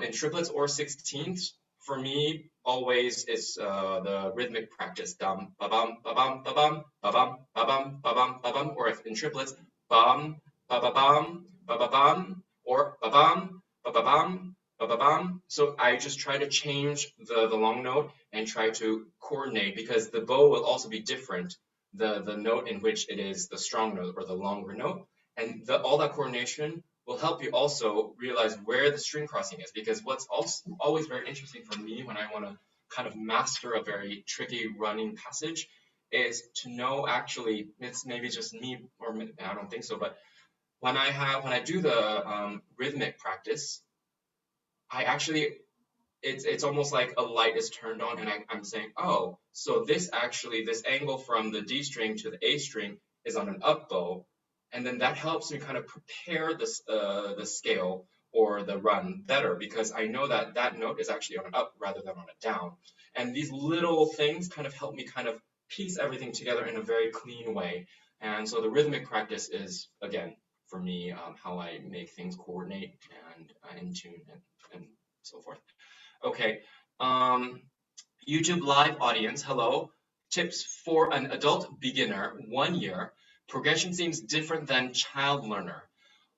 in triplets or sixteenths, for me, always it's the rhythmic practice, dum, ba-bum, ba-bum, ba-bum, ba-bum, ba-bum, ba-bum, ba-bum, or if in triplets, bum, ba-ba-bum, ba-ba-bum, or ba-bum, ba-ba-bum, ba-ba-bum. So I just try to change the long note and try to coordinate, because the bow will also be different, the note in which it is the strong note or the longer note. And all that coordination will help you also realize where the string crossing is, because what's also always very interesting for me when I want to kind of master a very tricky running passage is to know, actually, it's maybe just me, or I don't think so, but when I do the rhythmic practice, I actually, it's almost like a light is turned on, and I'm saying, oh, so this angle from the D string to the A string is on an up bow, and then that helps me kind of prepare the scale or the run better, because I know that that note is actually on an up rather than on a down. And these little things kind of help me kind of piece everything together in a very clean way. And so the rhythmic practice is, again, for me, how I make things coordinate and in tune and so forth. Okay, YouTube live audience, hello. Tips for an adult beginner, 1 year. Progression seems different than child learner.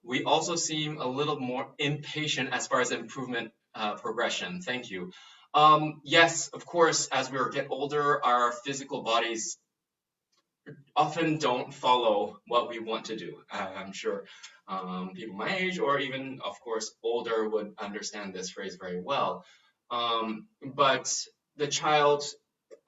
We also seem a little more impatient as far as improvement progression. Thank you. Yes, of course, as we get older, our physical bodies often don't follow what we want to do. I'm sure people my age, or even, of course, older, would understand this phrase very well. But the child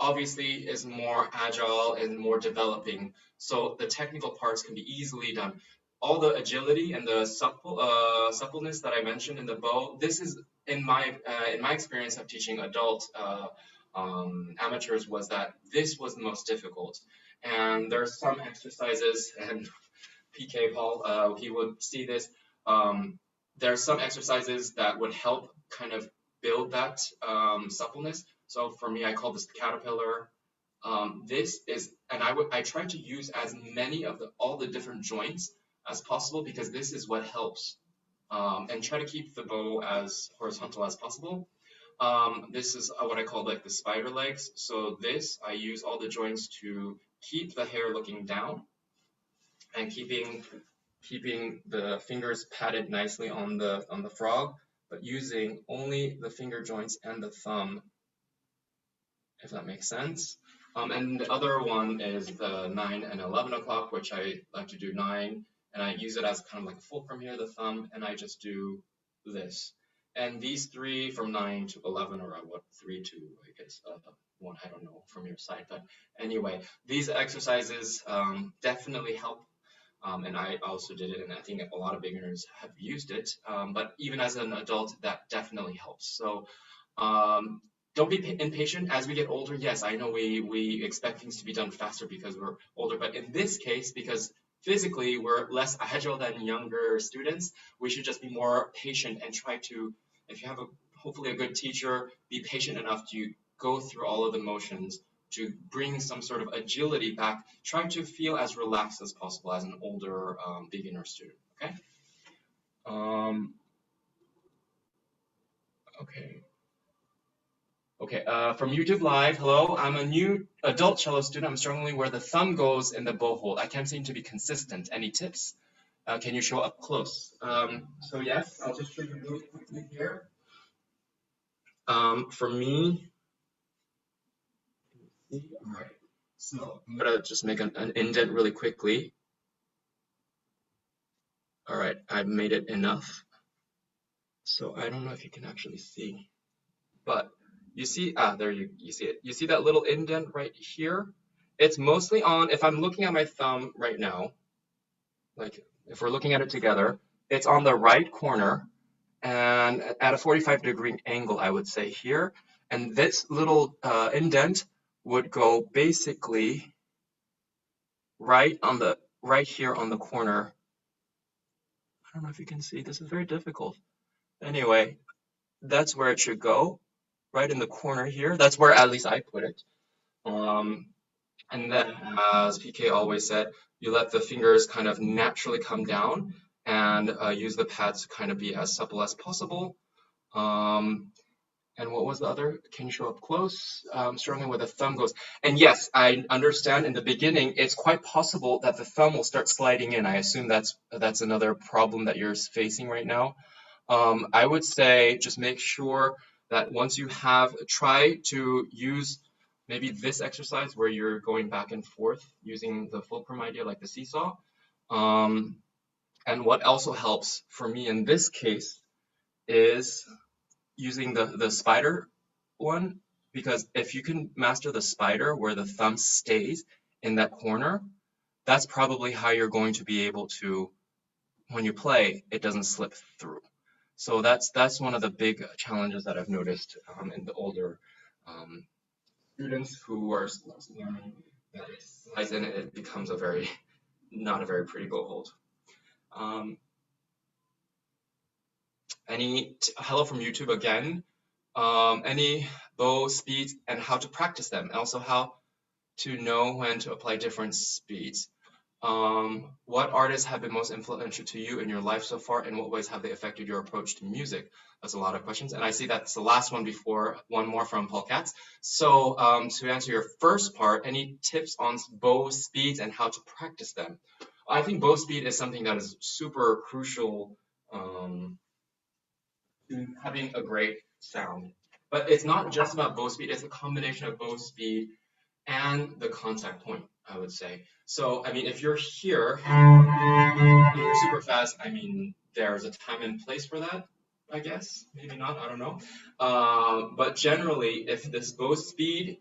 obviously is more agile and more developing, so the technical parts can be easily done. All the agility and the suppleness that I mentioned in the bow, this is in my experience of teaching adult amateurs, was that this was the most difficult. And there are some exercises, and PK Paul, he would see this. There are some exercises that would help kind of build that suppleness. So for me, I call this the caterpillar. This is, and I try to use as many of all the different joints as possible, because this is what helps. And try to keep the bow as horizontal as possible. This is what I call like the spider legs. So this, I use all the joints to keep the hair looking down, and keeping the fingers padded nicely on the frog, but using only the finger joints and the thumb, if that makes sense. And the other one is the 9 and 11 o'clock, which I like to do 9, and I use it as kind of like a fulcrum here, the thumb, and I just do this. And these three from 9 to 11, or what, 3 to, I guess, 1, I don't know from your side, but anyway, these exercises definitely help. And I also did it, and I think a lot of beginners have used it, but even as an adult, that definitely helps. So don't be impatient as we get older. Yes, I know we expect things to be done faster because we're older, but in this case, because physically we're less agile than younger students, we should just be more patient and try to, if you have hopefully a good teacher, be patient enough to go through all of the motions to bring some sort of agility back. Try to feel as relaxed as possible as an older beginner student, okay? Okay, from YouTube Live, hello. I'm a new adult cello student. I'm struggling where the thumb goes in the bow hold. I can't seem to be consistent. Any tips? Can you show up close? So yes, I'll just show you really quickly here. For me, all right. So I'm gonna just make an indent really quickly. All right, I've made it enough. So I don't know if you can actually see, but you see, there you see it. You see that little indent right here? It's mostly on, if I'm looking at my thumb right now, like if we're looking at it together, it's on the right corner, and at a 45-degree angle, I would say here. And this little indent would go basically right here on the corner. I don't know if you can see, this is very difficult. Anyway, that's where it should go, right in the corner here. That's where at least I put it. And then, as PK always said, you let the fingers kind of naturally come down and use the pads to kind of be as supple as possible. And what was the other? Can you show up close? Struggling where the thumb goes. And yes, I understand in the beginning, it's quite possible that the thumb will start sliding in. I assume that's another problem that you're facing right now. I would say just make sure that once you have, try to use maybe this exercise where you're going back and forth using the fulcrum idea like the seesaw. And what also helps for me in this case is using the spider one, because if you can master the spider where the thumb stays in that corner, that's probably how you're going to be able to, when you play, it doesn't slip through. So that's one of the big challenges that I've noticed in the older students who are learning that exercise, and it becomes not a very pretty go hold. Hello from YouTube again. Any bow speeds and how to practice them, and also how to know when to apply different speeds. What artists have been most influential to you in your life so far? In what ways have they affected your approach to music? That's a lot of questions. And I see that's the last one before one more from Paul Katz. So to answer your first part, any tips on bow speeds and how to practice them? I think bow speed is something that is super crucial to having a great sound. But it's not just about bow speed, it's a combination of bow speed and the contact point, I would say. So, I mean, if you're here, and you're super fast, I mean, there's a time and place for that, I guess. Maybe not, I don't know. But generally, if this bow speed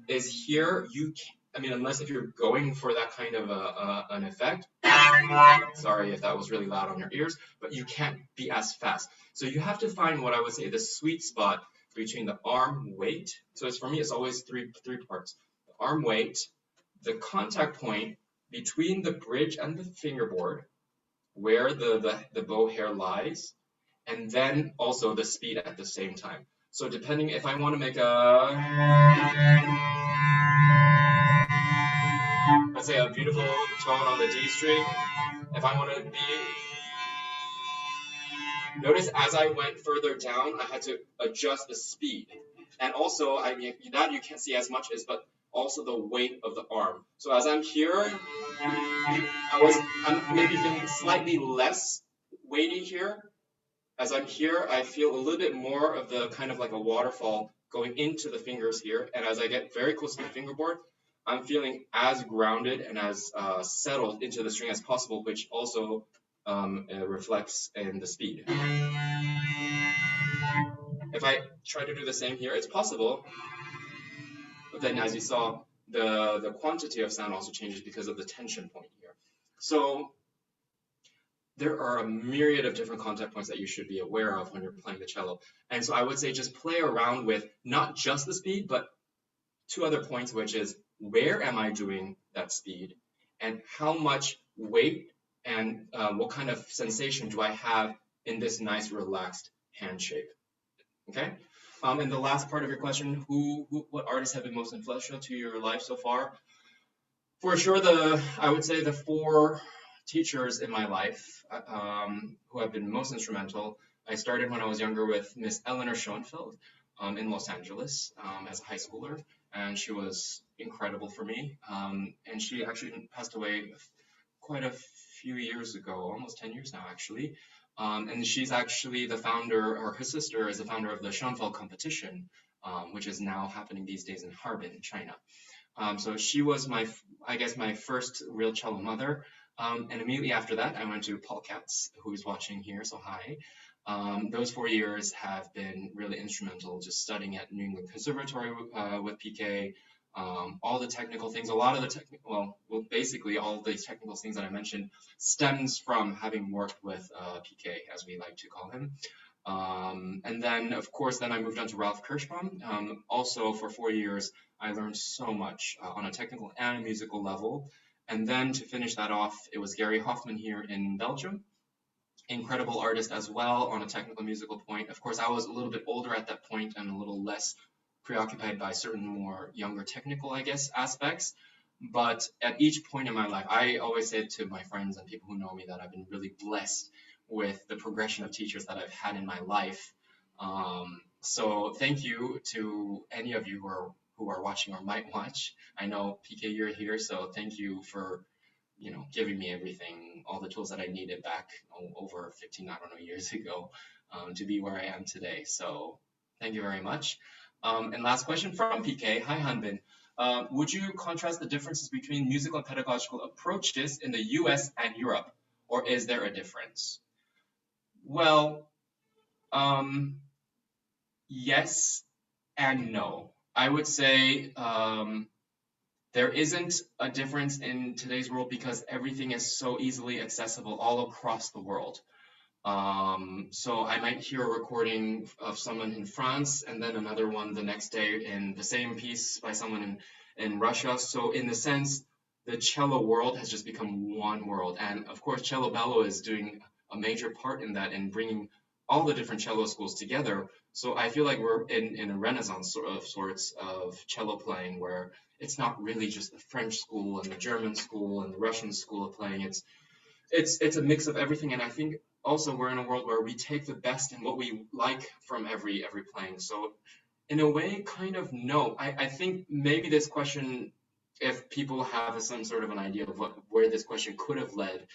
is here, you can't, I mean, unless if you're going for that kind of an effect, sorry if that was really loud on your ears, but you can't be as fast. So you have to find what I would say the sweet spot between the arm weight. So for me, it's always three parts. The arm weight, the contact point between the bridge and the fingerboard, where the bow hair lies, and then also the speed at the same time. So depending if I want to make let's say a beautiful tone on the D string, if I want to be, notice as I went further down, I had to adjust the speed. And also, I mean, that you can't see as much as, but also the weight of the arm. So as I'm here, I'm maybe feeling slightly less weighty here. As I'm here, I feel a little bit more of the kind of like a waterfall going into the fingers here. And as I get very close to the fingerboard, I'm feeling as grounded and as settled into the string as possible, which also reflects in the speed. If I try to do the same here, it's possible, but then as you saw, the quantity of sound also changes because of the tension point here. So there are a myriad of different contact points that you should be aware of when you're playing the cello. And so I would say just play around with not just the speed, but two other points, which is where am I doing that speed and how much weight and what kind of sensation do I have in this nice relaxed hand shape. Okay. And the last part of your question, what artists have been most influential to your life so far? For sure, I would say the four teachers in my life who have been most instrumental. I started when I was younger with Miss Eleanor Schoenfeld in Los Angeles as a high schooler, and she was incredible for me. And she actually passed away quite a few years ago, almost 10 years now, actually. And she's actually the founder, or her sister is the founder of the Schoenfeld competition, which is now happening these days in Harbin, China. So she was I guess my first real cello mother. And immediately after that, I went to Paul Katz, who's watching here, so hi. Those 4 years have been really instrumental, just studying at New England Conservatory with PK, all the technical things, a lot of the technical, well, basically all the technical things that I mentioned stems from having worked with PK, as we like to call him. And then, of course, then I moved on to Ralph Kirschbaum. Also, for 4 years, I learned so much on a technical and a musical level. And then to finish that off, it was Gary Hoffman here in Belgium. Incredible artist as well on a technical musical point. Of course, I was a little bit older at that point and a little less preoccupied by certain more younger technical, I guess, aspects. But at each point in my life, I always say to my friends and people who know me that I've been really blessed with the progression of teachers that I've had in my life. So thank you to any of you who are watching or might watch. I know PK, you're here, so thank you for giving me everything, all the tools that I needed back over 15, I don't know, years ago to be where I am today. So thank you very much. And last question from PK. Hi, Han Bin. Would you contrast the differences between musical and pedagogical approaches in the US and Europe, or is there a difference? Well, yes and no. I would say there isn't a difference in today's world because everything is so easily accessible all across the world. So I might hear a recording of someone in France and then another one the next day in the same piece by someone in Russia. So in the sense, the cello world has just become one world. And of course, Cello Bello is doing a major part in that and bringing all the different cello schools together. So I feel like we're in a renaissance sorts of cello playing where it's not really just the French school and the German school and the Russian school of playing. It's a mix of everything. And I think also we're in a world where we take the best in what we like from every playing. So in a way, kind of no. I think maybe this question, if people have some sort of an idea of where this question could have led,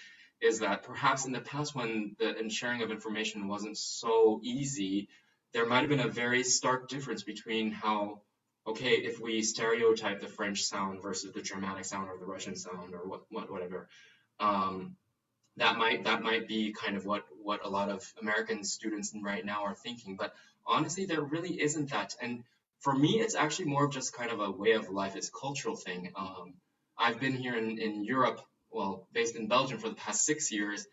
is that perhaps in the past when the sharing of information wasn't so easy, there might have been a very stark difference between how, okay, if we stereotype the French sound versus the Germanic sound or the Russian sound or whatever, that might be kind of what a lot of American students right now are thinking. But honestly, there really isn't that. And for me, it's actually more of just kind of a way of life. It's a cultural thing. I've been here in Europe, well, based in Belgium for the past 6 years.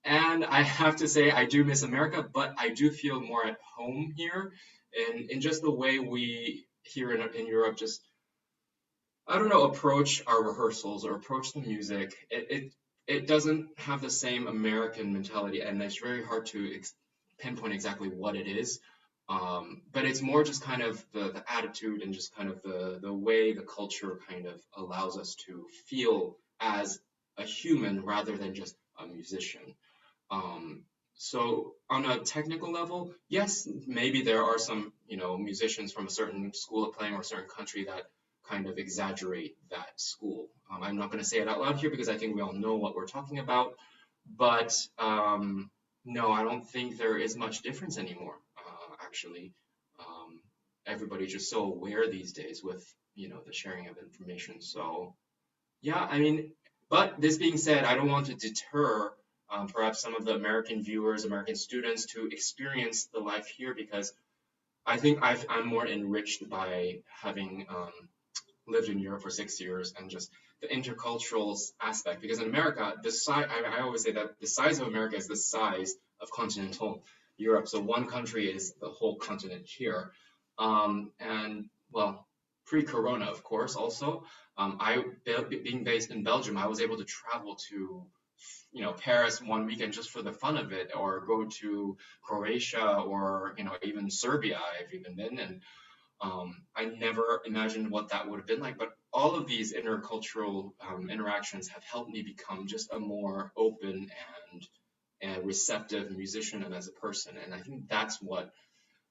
And I have to say, I do miss America, but I do feel more at home here in just the way we here in Europe just, I don't know, approach our rehearsals or approach the music. It doesn't have the same American mentality, and it's very hard to pinpoint exactly what it is. But it's more just kind of the attitude and just kind of the way the culture kind of allows us to feel as a human rather than just a musician. So on a technical level, yes, maybe there are some, musicians from a certain school of playing or a certain country that kind of exaggerate that school. I'm not going to say it out loud here because I think we all know what we're talking about, but no, I don't think there is much difference anymore, actually. Everybody's just so aware these days with, the sharing of information. So, yeah, I mean, but this being said, I don't want to deter perhaps some of the American viewers, American students to experience the life here because I think I'm more enriched by having lived in Europe for 6 years and just the intercultural aspect. Because in America, I always say that the size of America is the size of continental Europe. So one country is the whole continent here. And well, pre-corona, of course, also, being based in Belgium, I was able to travel to, Paris one weekend just for the fun of it, or go to Croatia or, even Serbia I've even been. And I never imagined what that would have been like, but all of these intercultural interactions have helped me become just a more open and receptive musician and as a person. And I think that's what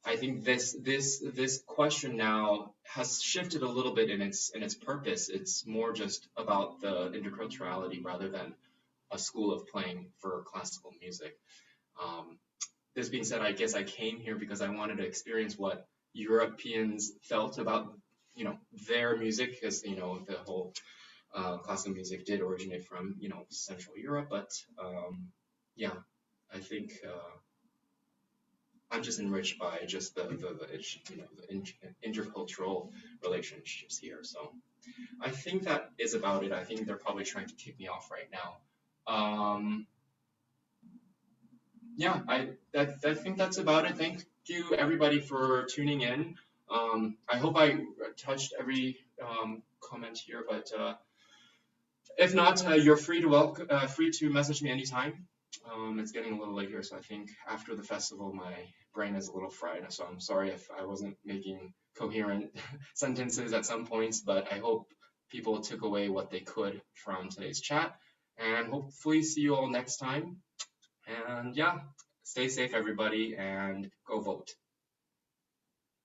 I think this question now has shifted a little bit in its purpose. It's more just about the interculturality rather than a school of playing for classical music. This being said, I guess I came here because I wanted to experience what Europeans felt about, their music, because, the whole classical music did originate from, Central Europe. But yeah, I think I'm just enriched by just the intercultural relationships here. So I think that is about it. I think they're probably trying to kick me off right now. Yeah, I think that's about it. Thank you everybody for tuning in. I hope I touched every comment here, but if not, you're free to message me anytime. It's getting a little late here, so I think after the festival, my brain is a little fried. So I'm sorry if I wasn't making coherent sentences at some points, but I hope people took away what they could from today's chat. And hopefully see you all next time. And yeah, stay safe, everybody, and go vote.